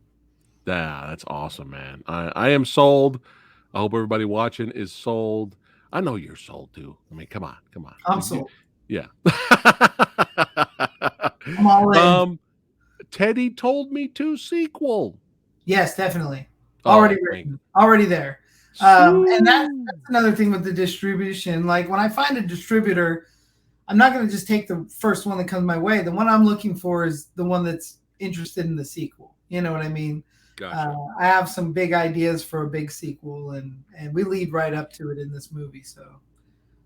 Yeah, that's awesome, man. I am sold. I hope everybody watching is sold. I know you're sold too. I mean, come on. I'm sold. Yeah. I'm all in. Teddy Told Me To sequel. Yes, definitely. Already written. Already there. And that's another thing with the distribution. Like when I find a distributor, I'm not going to just take the first one that comes my way. The one I'm looking for is the one that's interested in the sequel. You know what I mean? Gotcha. I have some big ideas for a big sequel, and we lead right up to it in this movie. So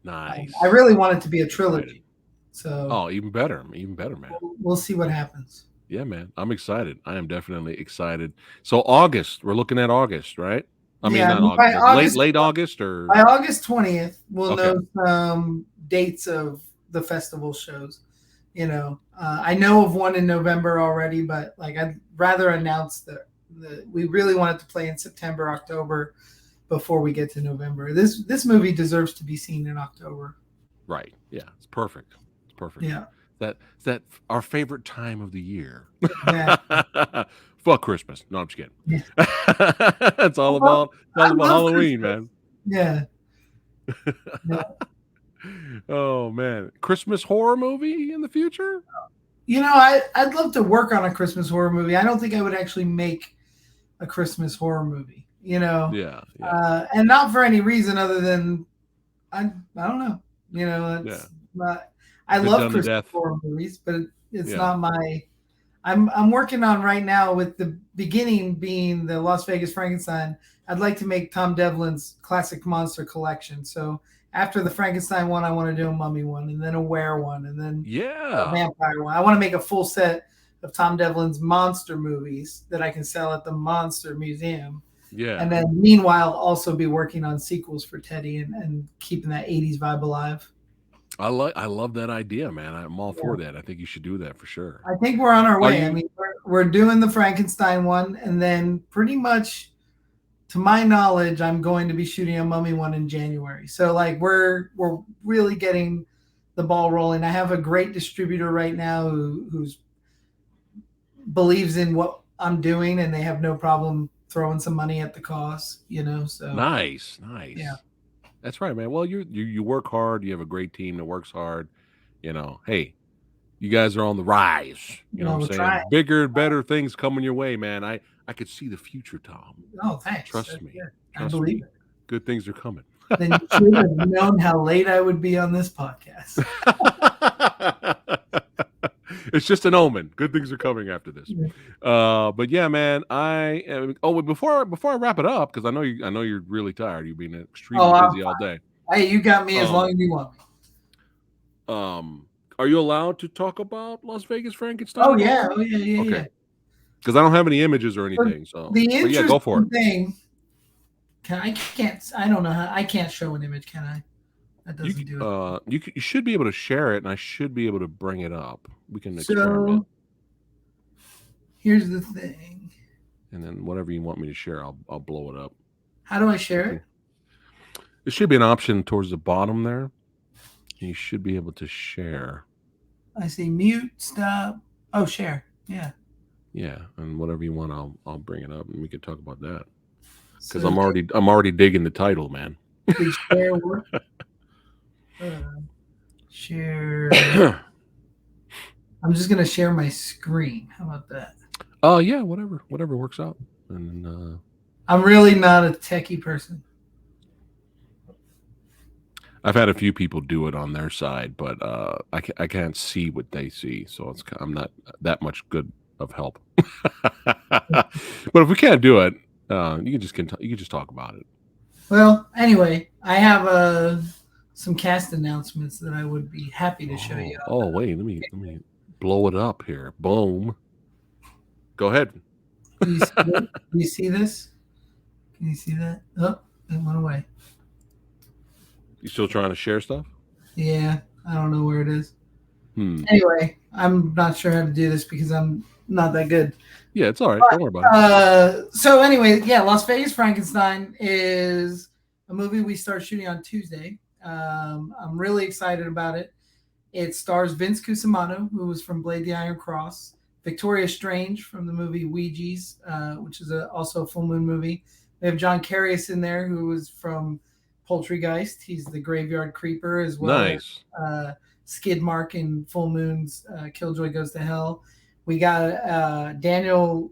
nice. I really want it to be a trilogy. So even better, man. We'll see what happens. Yeah, man. I'm excited. I am definitely excited. So August, we're looking at August, right? Not August. Late August or by August 20th, we'll know some dates of the festival shows. I know of one in November already, but I'd rather announce that we really want it to play in September, October before we get to November. This movie deserves to be seen in October. Right. Yeah. It's perfect. Yeah. That our favorite time of the year. Yeah. Fuck Christmas. No, I'm just kidding. Yeah. It's all about Halloween, Christmas. man. Yeah. Oh man. Christmas horror movie in the future? I'd love to work on a Christmas horror movie. I don't think I would actually make a Christmas horror movie. Yeah. And not for any reason other than I don't know. It's not. I Been love done to Christmas death. horror movies, but it's Yeah. not my. I'm working on right now with the beginning being the Las Vegas Frankenstein. I'd like to make Tom Devlin's classic monster collection. So after the Frankenstein one, I want to do a mummy one, and then a were one, and then a Yeah. vampire one. I want to make a full set of Tom Devlin's monster movies that I can sell at the Monster Museum. Yeah. And then meanwhile, also be working on sequels for Teddy and keeping that 80s vibe alive. I love that idea, man. I'm all for that. I think you should do that for sure. I think we're on our way. you- I mean, we're doing the Frankenstein one, and then pretty much, to my knowledge, I'm going to be shooting a mummy one in January. So like we're really getting the ball rolling. I have a great distributor right now who's believes in what I'm doing, and they have no problem throwing some money at the cause. So Nice. Yeah. That's right, man. Well, you work hard. You have a great team that works hard. Hey, you guys are on the rise. You know what I'm saying? trying. Bigger and better things coming your way, man. I could see the future, Tom. Oh, thanks. Trust me. Good. I Trust believe me. it. Good things are coming. Then you should have known how late I would be on this podcast. It's just an omen. Good things are coming after this. But yeah, man. Before I wrap it up, because I know you're really tired. You've been extremely busy all day. Hey, you got me as long as you want me. Are you allowed to talk about Las Vegas Frankenstein? Oh yeah. Okay. Because I don't have any images or anything. So The interesting go for it. thing. I don't know how. I can't show an image, can I? That doesn't do it. You should be able to share it, and I should be able to bring it up. We can experiment. So here's the thing. And then whatever you want me to share, I'll blow it up. How do I share it? There should be an option towards the bottom there. You should be able to share. I see mute, stop. Oh, share. Yeah. Yeah, and whatever you want, I'll bring it up, and we can talk about that. Because So I'm already digging the title, man. did share work? Share. I'm just gonna share my screen. How about that? Oh yeah, whatever works out. And then, I'm really not a techie person. I've had a few people do it on their side, but I can't see what they see, so I'm not that much good of help. But if we can't do it, you can just talk about it. Well, anyway, I have some cast announcements that I would be happy to show you. Oh wait, let me blow it up here. Boom. Go ahead. Do you see this? Can you see that? Oh, it went away. You still trying to share stuff? Yeah, I don't know where it is. Anyway, I'm not sure how to do this because I'm not that good. Yeah, it's all right. Don't worry about it. So anyway, yeah, Las Vegas Frankenstein is a movie we start shooting on Tuesday. I'm really excited about it. It stars Vince Cusimano, who was from Blade the Iron Cross, Victoria Strange from the movie Ouija's, which is also a full moon movie. We have John Carius in there, who was from Poltergeist. He's the graveyard creeper as well. Nice. Skidmark in Full Moon's Killjoy Goes to Hell. We got Daniel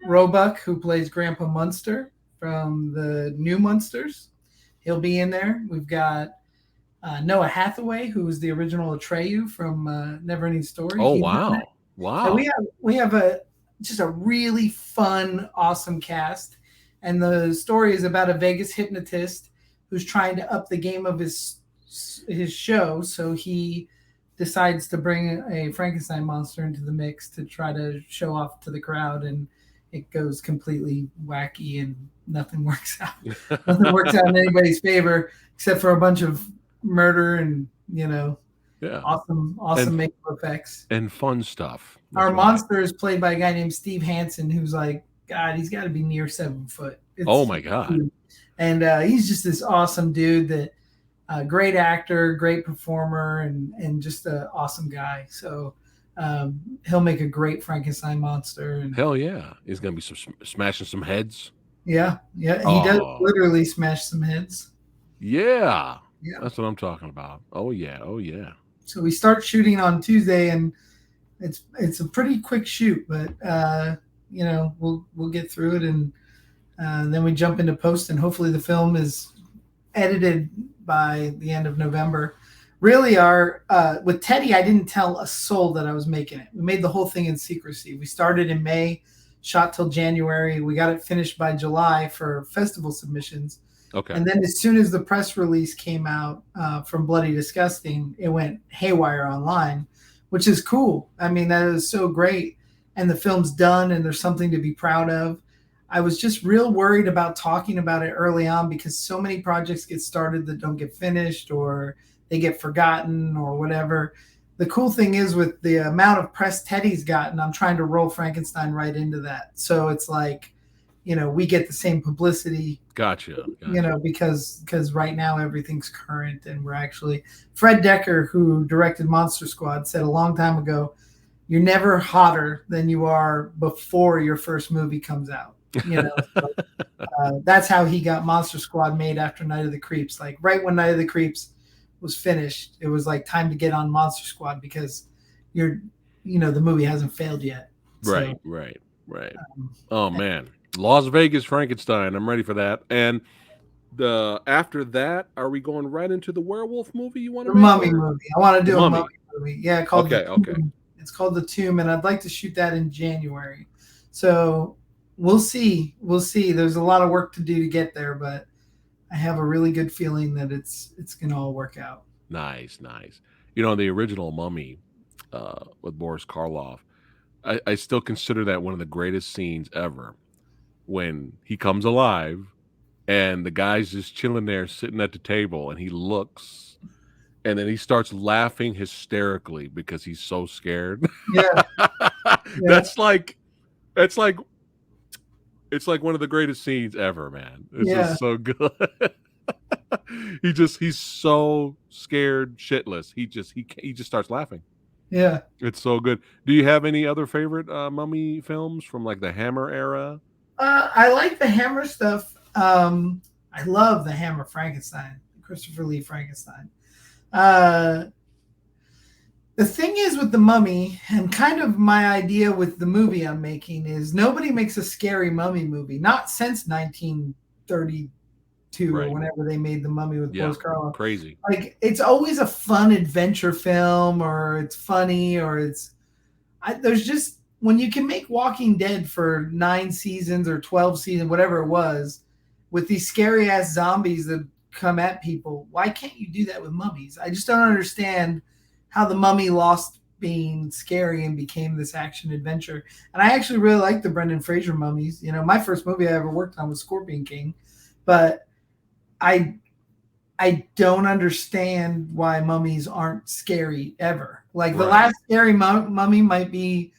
Roebuck, who plays Grandpa Munster from the New Munsters. He'll be in there. We've got Noah Hathaway, who was the original Atreyu from Neverending Story. Oh, He's wow. Wow. and we have just a really fun, awesome cast. And the story is about a Vegas hypnotist who's trying to up the game of his show. So he decides to bring a Frankenstein monster into the mix to try to show off to the crowd. And it goes completely wacky and nothing works out. Nothing works out in anybody's favor except for a bunch of murder and, awesome makeup effects. And fun stuff. Our monster is played by a guy named Steve Hansen, who's like, God, he's got to be near 7 foot. Oh my God. And he's just this awesome dude that great actor, great performer, and just an awesome guy. So he'll make a great Frankenstein monster. And hell yeah. He's going to be smashing some heads. Yeah. He does literally smash some heads. Yeah. Yeah. That's what I'm talking about. Oh yeah. So we start shooting on Tuesday, and it's a pretty quick shoot, but we'll get through it, and then we jump into post, and hopefully the film is edited by the end of November. Really, with Teddy, I didn't tell a soul that I was making it. We made the whole thing in secrecy. We started in May, shot till January. We got it finished by July for festival submissions. Okay. And then as soon as the press release came out from Bloody Disgusting, it went haywire online, which is cool. I mean, that is so great. And the film's done, and there's something to be proud of. I was just real worried about talking about it early on because so many projects get started that don't get finished, or they get forgotten or whatever. The cool thing is, with the amount of press Teddy's gotten, I'm trying to roll Frankenstein right into that. So it's like, we get the same publicity. Gotcha. Because right now everything's current, and we're actually, Fred Decker, who directed Monster Squad, said a long time ago, you're never hotter than you are before your first movie comes out. That's how he got Monster Squad made after Night of the Creeps. Like right when Night of the Creeps was finished, it was like time to get on Monster Squad because the movie hasn't failed yet. Right. Oh man, Las Vegas Frankenstein. I'm ready for that. And after that, are we going right into the werewolf movie? You want to Mummy movie? I want to do a mummy movie. Yeah, called okay. It's called The Tomb, and I'd like to shoot that in January. So we'll see. There's a lot of work to do to get there, but I have a really good feeling that it's going to all work out. Nice. The original Mummy with Boris Karloff, I still consider that one of the greatest scenes ever, when he comes alive and the guy's just chilling there sitting at the table, and he looks, and then he starts laughing hysterically because he's so scared. Yeah. It's like one of the greatest scenes ever, man. It's just so good. He's so scared shitless. He just starts laughing. Yeah. It's so good. Do you have any other favorite mummy films from like the Hammer era? I like the Hammer stuff. I love the Hammer Frankenstein, Christopher Lee Frankenstein. The thing is with the Mummy, and kind of my idea with the movie I'm making, is nobody makes a scary mummy movie, not since 1932 or whenever they made the Mummy with Boris Karloff. Crazy. Like, it's always a fun adventure film, or it's funny, or there's just, when you can make Walking Dead for 9 seasons or 12 seasons, whatever it was, with these scary ass zombies that come at people, why can't you do that with mummies? I just don't understand how the Mummy lost being scary and became this action adventure. And I actually really like the Brendan Fraser mummies. My first movie I ever worked on was Scorpion King, but I don't understand why mummies aren't scary ever. Like the last scary mummy might be,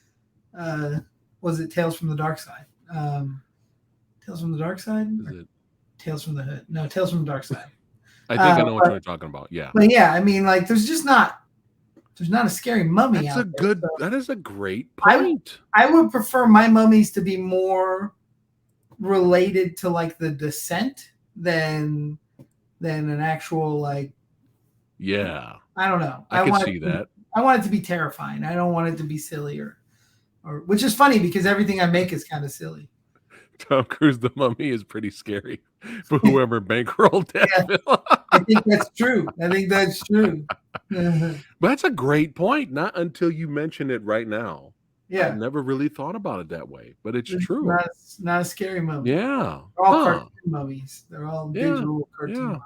was it Tales from the Dark Side? Tales from the Dark Side? Is it Tales from the Hood? No, Tales from the Dark Side. I think I know what you're talking about. Yeah. But yeah, I mean, like, there's not a scary mummy out there. That is a great point. I would prefer my mummies to be more related to like The Descent than an actual, like, yeah. I don't know. I can see that. I want it to be terrifying. I don't want it to be silly or which is funny because everything I make is kind of silly. Tom Cruise the Mummy is pretty scary for whoever bankrolled that film. I think that's true. But that's a great point. Not until you mention it right now. Yeah. I've never really thought about it that way, but it's true. Not a scary mummy. Yeah. They're all cartoon mummies. They're all digital cartoon mummies.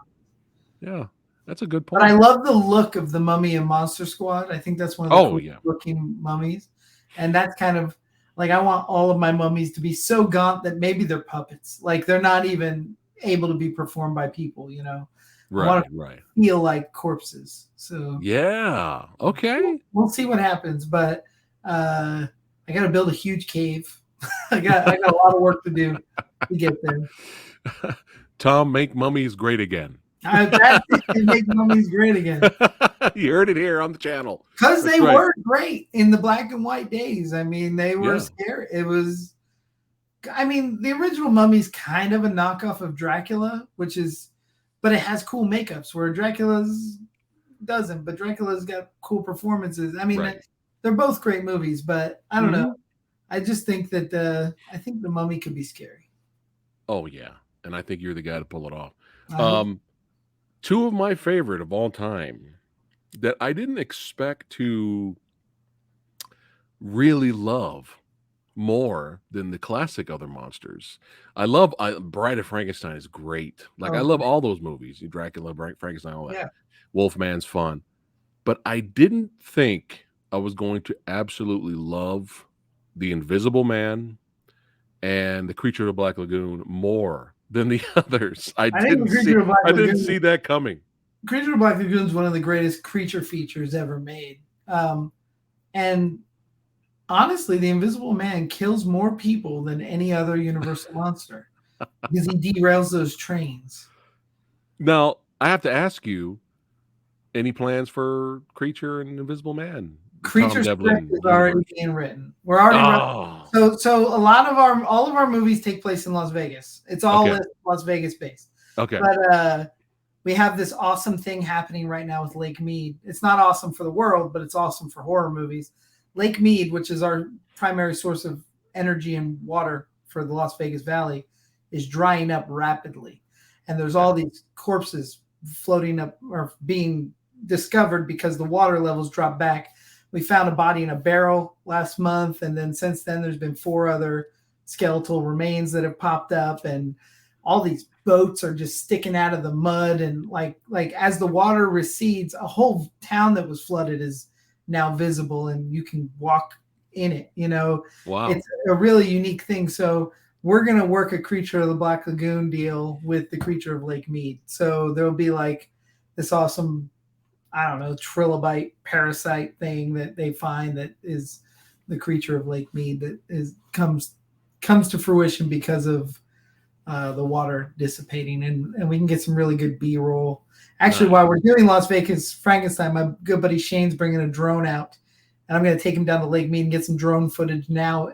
Yeah. That's a good point. But I love the look of the Mummy in Monster Squad. I think that's one of the coolest looking mummies. And that's kind of like, I want all of my mummies to be so gaunt that maybe they're puppets. Like, they're not even able to be performed by people, Right. I want to feel like corpses. So yeah. Okay. We'll see what happens. But I got to build a huge cave. I got a lot of work to do to get there. Tom, make mummies great again. Make mummies great again. You heard it here on the channel. Because they were great in the black and white days. I mean, they were scary. The original Mummy's kind of a knockoff of Dracula, but it has cool makeups, where Dracula's doesn't. But Dracula's got cool performances. I mean, they're both great movies, but I don't Mhm. know. I just think that I think The Mummy could be scary. Oh yeah, and I think you're the guy to pull it off. I hope. Two of my favorite of all time that I didn't expect to really love more than the classic other monsters. Bride of Frankenstein is great. Like, I Oh, love all those movies. Dracula, Frankenstein, all that. yeah. Wolfman's fun. But I didn't think I was going to absolutely love The Invisible Man and The Creature of the Black Lagoon more than the others. I I think the didn't see Creature of Black I didn't Lagoon, see that coming. Creature of Black Lagoon is one of the greatest creature features ever made. And honestly, the Invisible Man kills more people than any other Universal monster because he derails those trains. Now, I have to ask you, any plans for Creature and Invisible Man? Creature Tom script Devlin is already universe. being written. We're already Oh, so a lot of all of our movies take place in Las Vegas. It's all okay. Las Vegas based. Okay. But we have this awesome thing happening right now with Lake Mead. It's not awesome for the world, but it's awesome for horror movies. Lake Mead, which is our primary source of energy and water for the Las Vegas Valley, is drying up rapidly. And there's all these corpses floating up or being discovered because the water levels drop back. We found a body in a barrel last month, and then since then there's been 4 other skeletal remains that have popped up, and all these boats are just sticking out of the mud, and like as the water recedes, a whole town that was flooded is now visible and you can walk in it. Wow. It's a really unique thing. So we're going to work a Creature of the Black Lagoon deal with the Creature of Lake Mead. So there'll be like this awesome, I don't know, trilobite parasite thing that they find that is the Creature of Lake Mead that comes to fruition because of the water dissipating, and we can get some really good B-roll. Actually, while we're doing Las Vegas Frankenstein, my good buddy Shane's bringing a drone out, and I'm going to take him down to Lake Mead and get some drone footage now,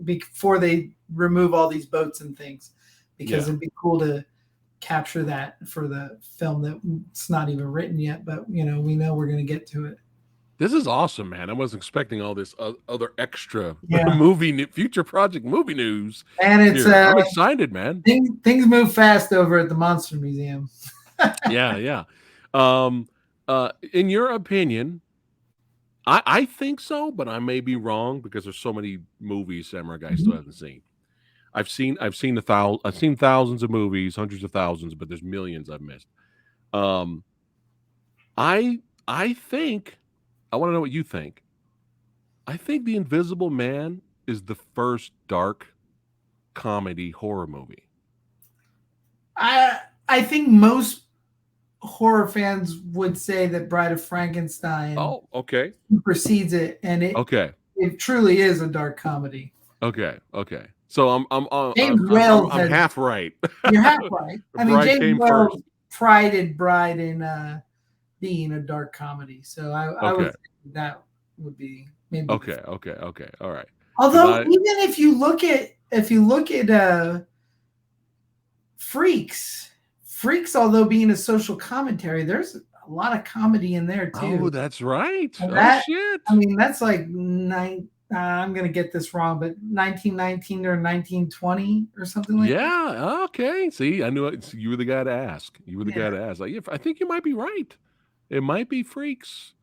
before they remove all these boats and things, because it'd be cool to capture that for the film that's not even written yet, but we know we're going to get to it. This is awesome, man. I wasn't expecting all this other extra future project movie news. And it's I'm excited, man. Things move fast over at the Monster Museum. Yeah. In your opinion, I think so, but I may be wrong because there's so many movies Samurai Guy still hasn't seen. I've seen thousands of movies, hundreds of thousands, but there's millions I've missed. I think, I want to know what you think. I think The Invisible Man is the first dark comedy horror movie. I think most horror fans would say that Bride of Frankenstein precedes it, and it truly is a dark comedy. Okay. So I'm half right. You're half right. I mean, James Wells prided Bride in being a dark comedy, so I would think that would be maybe. Okay. All right. Although even if you look at Freaks, although being a social commentary, there's a lot of comedy in there too. Oh, that's right. Shit. I mean, that's like I'm gonna get this wrong, but 1919 or 1920 or something like that. Yeah. Okay. See, I knew it. You were the guy to ask. Like, I think you might be right. It might be Freaks.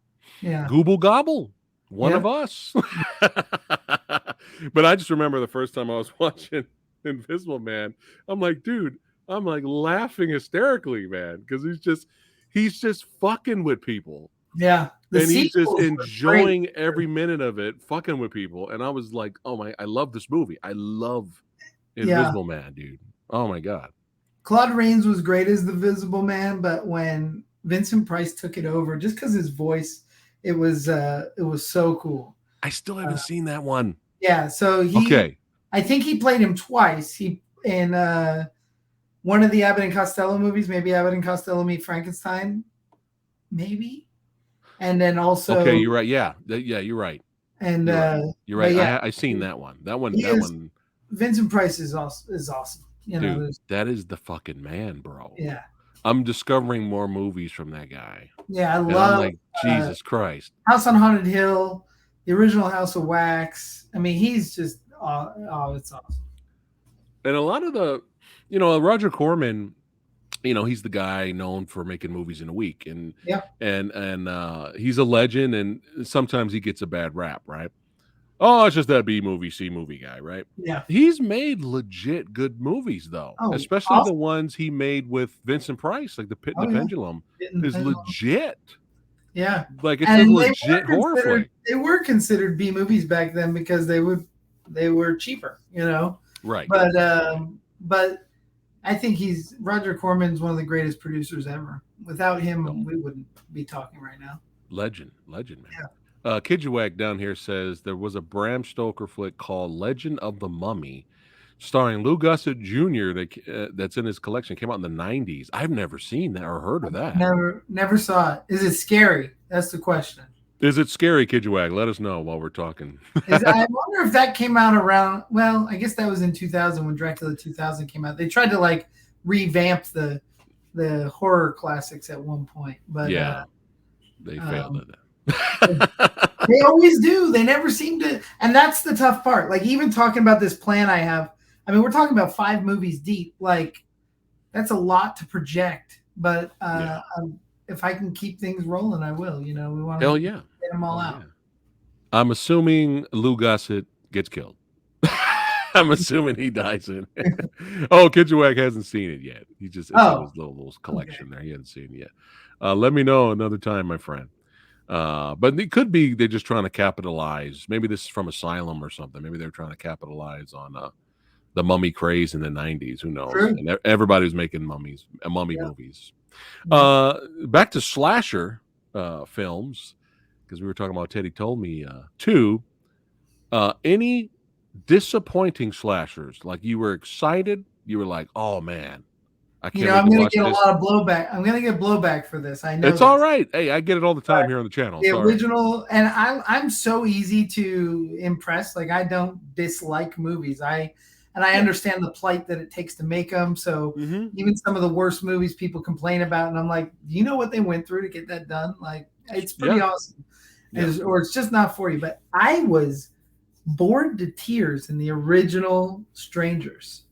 Yeah. Gooble gobble. One of us. But I just remember the first time I was watching Invisible Man, I'm like, dude, I'm like laughing hysterically, man, because he's just fucking with people. Yeah. And he's just enjoying every minute of it, fucking with people. And I was like, oh my, I love this movie. I love Invisible Man, dude. Oh my God. Claude Rains was great as the Visible Man, but when Vincent Price took it over, just because his voice, it was so cool. I still haven't seen that one. Yeah, so I think he played him twice. He in one of the Abbott and Costello movies, maybe Abbott and Costello Meet Frankenstein, maybe, and then also. Okay, you're right. Yeah, you're right. And you're right. I've seen that one. That one. Vincent Price is awesome. Dude, that is the fucking man, bro. Yeah. I'm discovering more movies from that guy. Yeah, I'm like, Jesus Christ. House on Haunted Hill, the original House of Wax. I mean, he's just it's awesome. And a lot of the, Roger Corman, he's the guy known for making movies in a week, and Yeah. and he's a legend, and sometimes he gets a bad rap, right? Oh, it's just that B movie, C movie guy, right? Yeah. He's made legit good movies though, especially the ones he made with Vincent Price, like The Pit and the Pendulum, is legit. Yeah, like it's a legit horror flick. They were considered B movies back then because they were cheaper, Right. But I think Roger Corman's one of the greatest producers ever. Without him, we wouldn't be talking right now. Legend, man. Yeah. Kidjawak down here says there was a Bram Stoker flick called Legend of the Mummy, starring Lou Gossett Jr. That's in his collection. Came out in the 90s. I've never seen that or heard of that. Never saw it. Is it scary? That's the question. Is it scary, Kidjawak? Let us know while we're talking. I wonder if that came out around. Well, I guess that was in 2000 when Dracula 2000 came out. They tried to revamp the horror classics at one point, but they failed at that. They always do. They never seem to, and that's the tough part. Like, even talking about this plan I have, I mean, we're talking about 5 movies deep. Like, that's a lot to project, but if I can keep things rolling, I will. We want to get them all out. Yeah. I'm assuming Lou Gossett gets killed. I'm assuming he dies in it. Kidjawak hasn't seen it yet. He just it's in his little collection there. He hasn't seen it yet. Let me know another time, my friend. But it could be they're just trying to capitalize. Maybe this is from Asylum or something. Maybe they're trying to capitalize on the mummy craze in the 90s. Who knows? True. And everybody was making mummy movies. Back to slasher films, because we were talking about Teddy Told Me 2. Any disappointing slashers? Like, you were excited, you were like, oh man, I can't. I'm going to get a lot of blowback. I'm going to get blowback for this. I know it's all right. Hey, I get it all the time here on the channel. The original, and I'm so easy to impress. Like, I don't dislike movies. I understand the plight that it takes to make them. So even some of the worst movies people complain about, and I'm like, do you know what they went through to get that done? Like, it's pretty awesome. Or it's just not for you. But I was bored to tears in the original Strangers.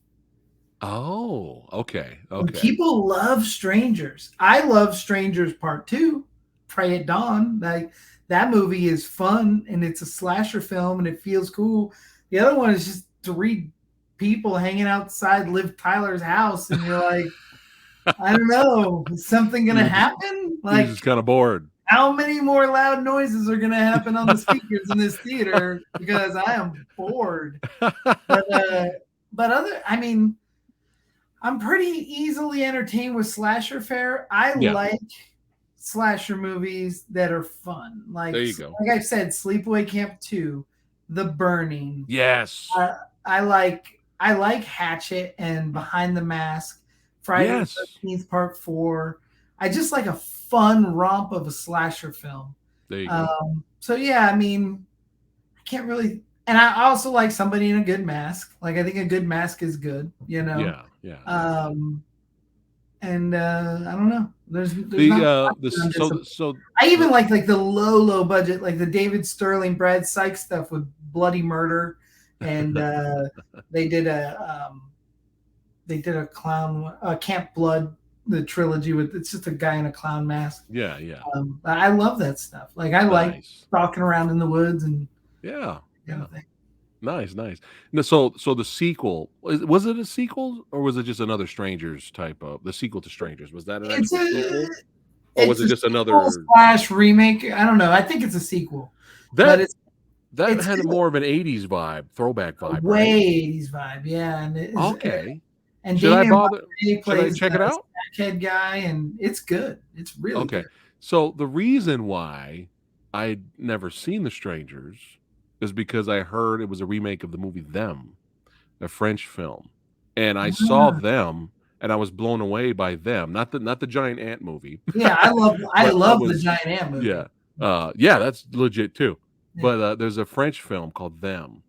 Oh, okay. And people love Strangers. I love Strangers Part 2, Prey at Dawn. Like, that movie is fun, and it's a slasher film, and it feels cool. The other one is just 3 people hanging outside Liv Tyler's house, and you're like, I don't know, is something gonna happen? Like, you're just kind of bored. How many more loud noises are gonna happen on the speakers in this theater? Because I am bored. But I'm pretty easily entertained with slasher fare. I like slasher movies that are fun. Like, there you go. Like I said, Sleepaway Camp 2, The Burning. Yes. I like Hatchet and Behind the Mask, Friday the 13th Part 4. I just like a fun romp of a slasher film. There you go. So I can't really, and I also like somebody in a good mask. Like, I think a good mask is good, Yeah. And I don't know. There's so I even like the low budget, like the David Sterling, Brad Sykes stuff with Bloody Murder, and they did a clown Camp Blood, the trilogy with, it's just a guy in a clown mask. Yeah. I love that stuff. Like, I like stalking around in the woods and Nice. No, so the sequel, was it a sequel or was it just another Strangers type of the sequel to Strangers? Was that an actual sequel? Or was it just another / remake? I don't know. I think it's a sequel. That had more of an 80s vibe, throwback vibe. Way 80s vibe, yeah. And okay. And should I bother? Should I check it out? Head guy, and it's good. It's really good. So the reason why I'd never seen The Strangers is because I heard it was a remake of the movie Them, a French film, and I saw Them, and I was blown away by Them. Not the giant ant movie. Yeah, I love the giant ant movie. Yeah, that's legit too. Yeah. But there's a French film called Them,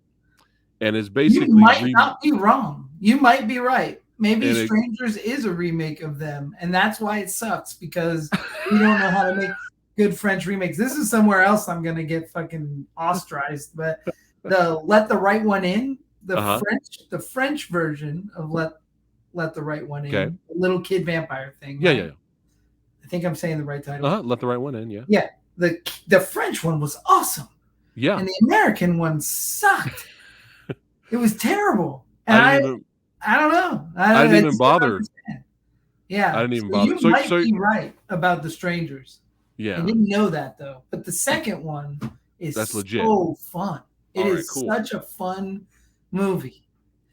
and it's basically you might not be wrong. You might be right. Maybe Strangers is a remake of Them, and that's why it sucks, because we don't know how to make. good French remakes. This is somewhere else I'm gonna get fucking ostracized, but the Let the Right One In, the French version of Let the Right One In, Okay. the little kid vampire thing. Yeah, right? yeah. I think I'm saying the right title. Let the Right One In. Yeah. Yeah. The French one was awesome. Yeah. And the American one sucked. It was terrible. And I don't know. I didn't even bother. Yeah. I didn't even bother. You might be right about The Strangers. Yeah. I didn't know that though. But the second one is legit. so fun. It All is right, cool. such a fun movie.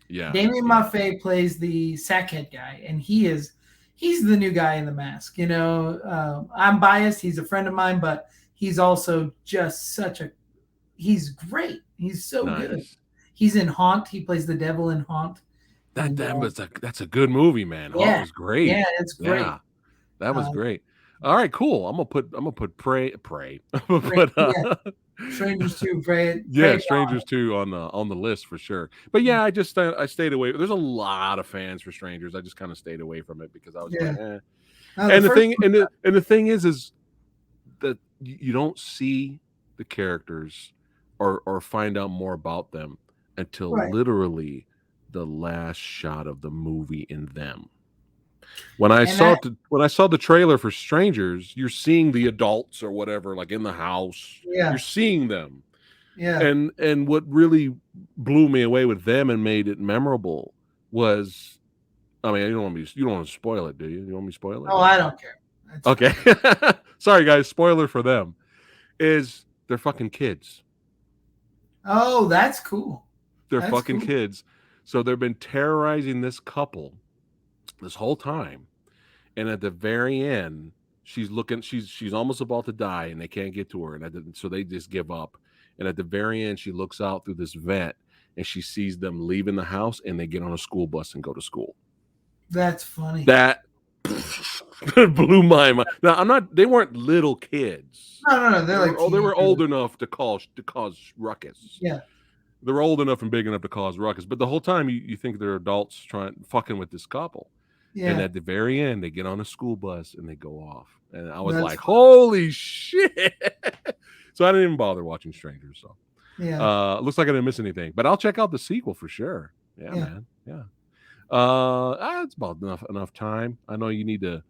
Yeah. Damien Maffei plays the sackhead guy, and he's the new guy in The Mask. You know, I'm biased. He's a friend of mine, but he's also just he's great. He's so good. He's in Haunt. He plays the devil in Haunt. That's a good movie, man. Yeah. Haunt was great. Yeah, it's great. Yeah, that was great. All right, cool. I'm gonna put Prey. I'm gonna put Strangers 2, Prey. Yeah, Strangers 2 on the list for sure. But yeah, I stayed away. There's a lot of fans for Strangers. I just kind of stayed away from it because I was like, eh. And the thing is that you don't see the characters or find out more about them until literally the last shot of the movie in them. When I saw the trailer for Strangers, you're seeing the adults or whatever, like in the house. Yeah. You're seeing them. Yeah. And what really blew me away with them and made it memorable was, I mean, you don't want to spoil it, do you? You want me to spoil it? Oh, I don't care. Okay. Sorry, guys. Spoiler for them is they're fucking kids. Oh, that's cool. They're fucking kids. So they've been terrorizing this couple this whole time, and at the very end, she's almost about to die, and they can't get to her, and so they just give up. And at the very end, she looks out through this vent, and she sees them leaving the house, and they get on a school bus and go to school. That's funny. That blew my mind. Now they weren't little kids. No. They were old enough to cause ruckus. Yeah. They're old enough and big enough to cause ruckus, but the whole time you think they're adults fucking with this couple. Yeah. And at the very end, they get on a school bus and they go off. And I was like, holy shit. So I didn't even bother watching Strangers. So yeah. Looks like I didn't miss anything. But I'll check out the sequel for sure. Yeah. Man. Yeah. It's about enough time. I know you need to,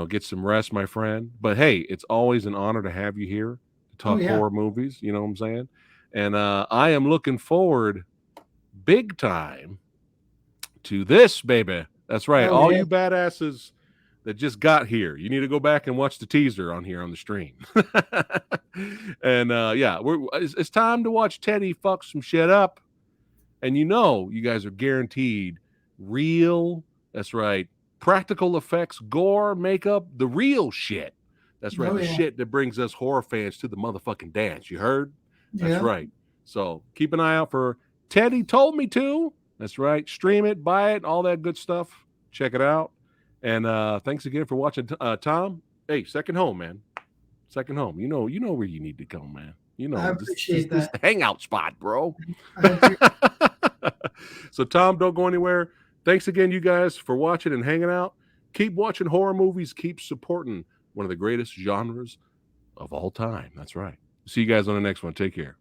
get some rest, my friend. But hey, it's always an honor to have you here to talk horror movies. You know what I'm saying? And I am looking forward big time to this, baby. That's right. All you badasses that just got here, you need to go back and watch the teaser on here on the stream. And it's time to watch Teddy fuck some shit up. And you guys are guaranteed real, that's right, practical effects, gore, makeup, the real shit. That's right, the shit that brings us horror fans to the motherfucking dance. You heard? That's right. So keep an eye out for Teddy Told Me To. That's right. Stream it, buy it, all that good stuff. Check it out. And thanks again for watching, Tom. Hey, second home, man. Second home. You know where you need to go, man. I appreciate that. This the hangout spot, bro. So Tom, don't go anywhere. Thanks again, you guys, for watching and hanging out. Keep watching horror movies. Keep supporting one of the greatest genres of all time. That's right. See you guys on the next one. Take care.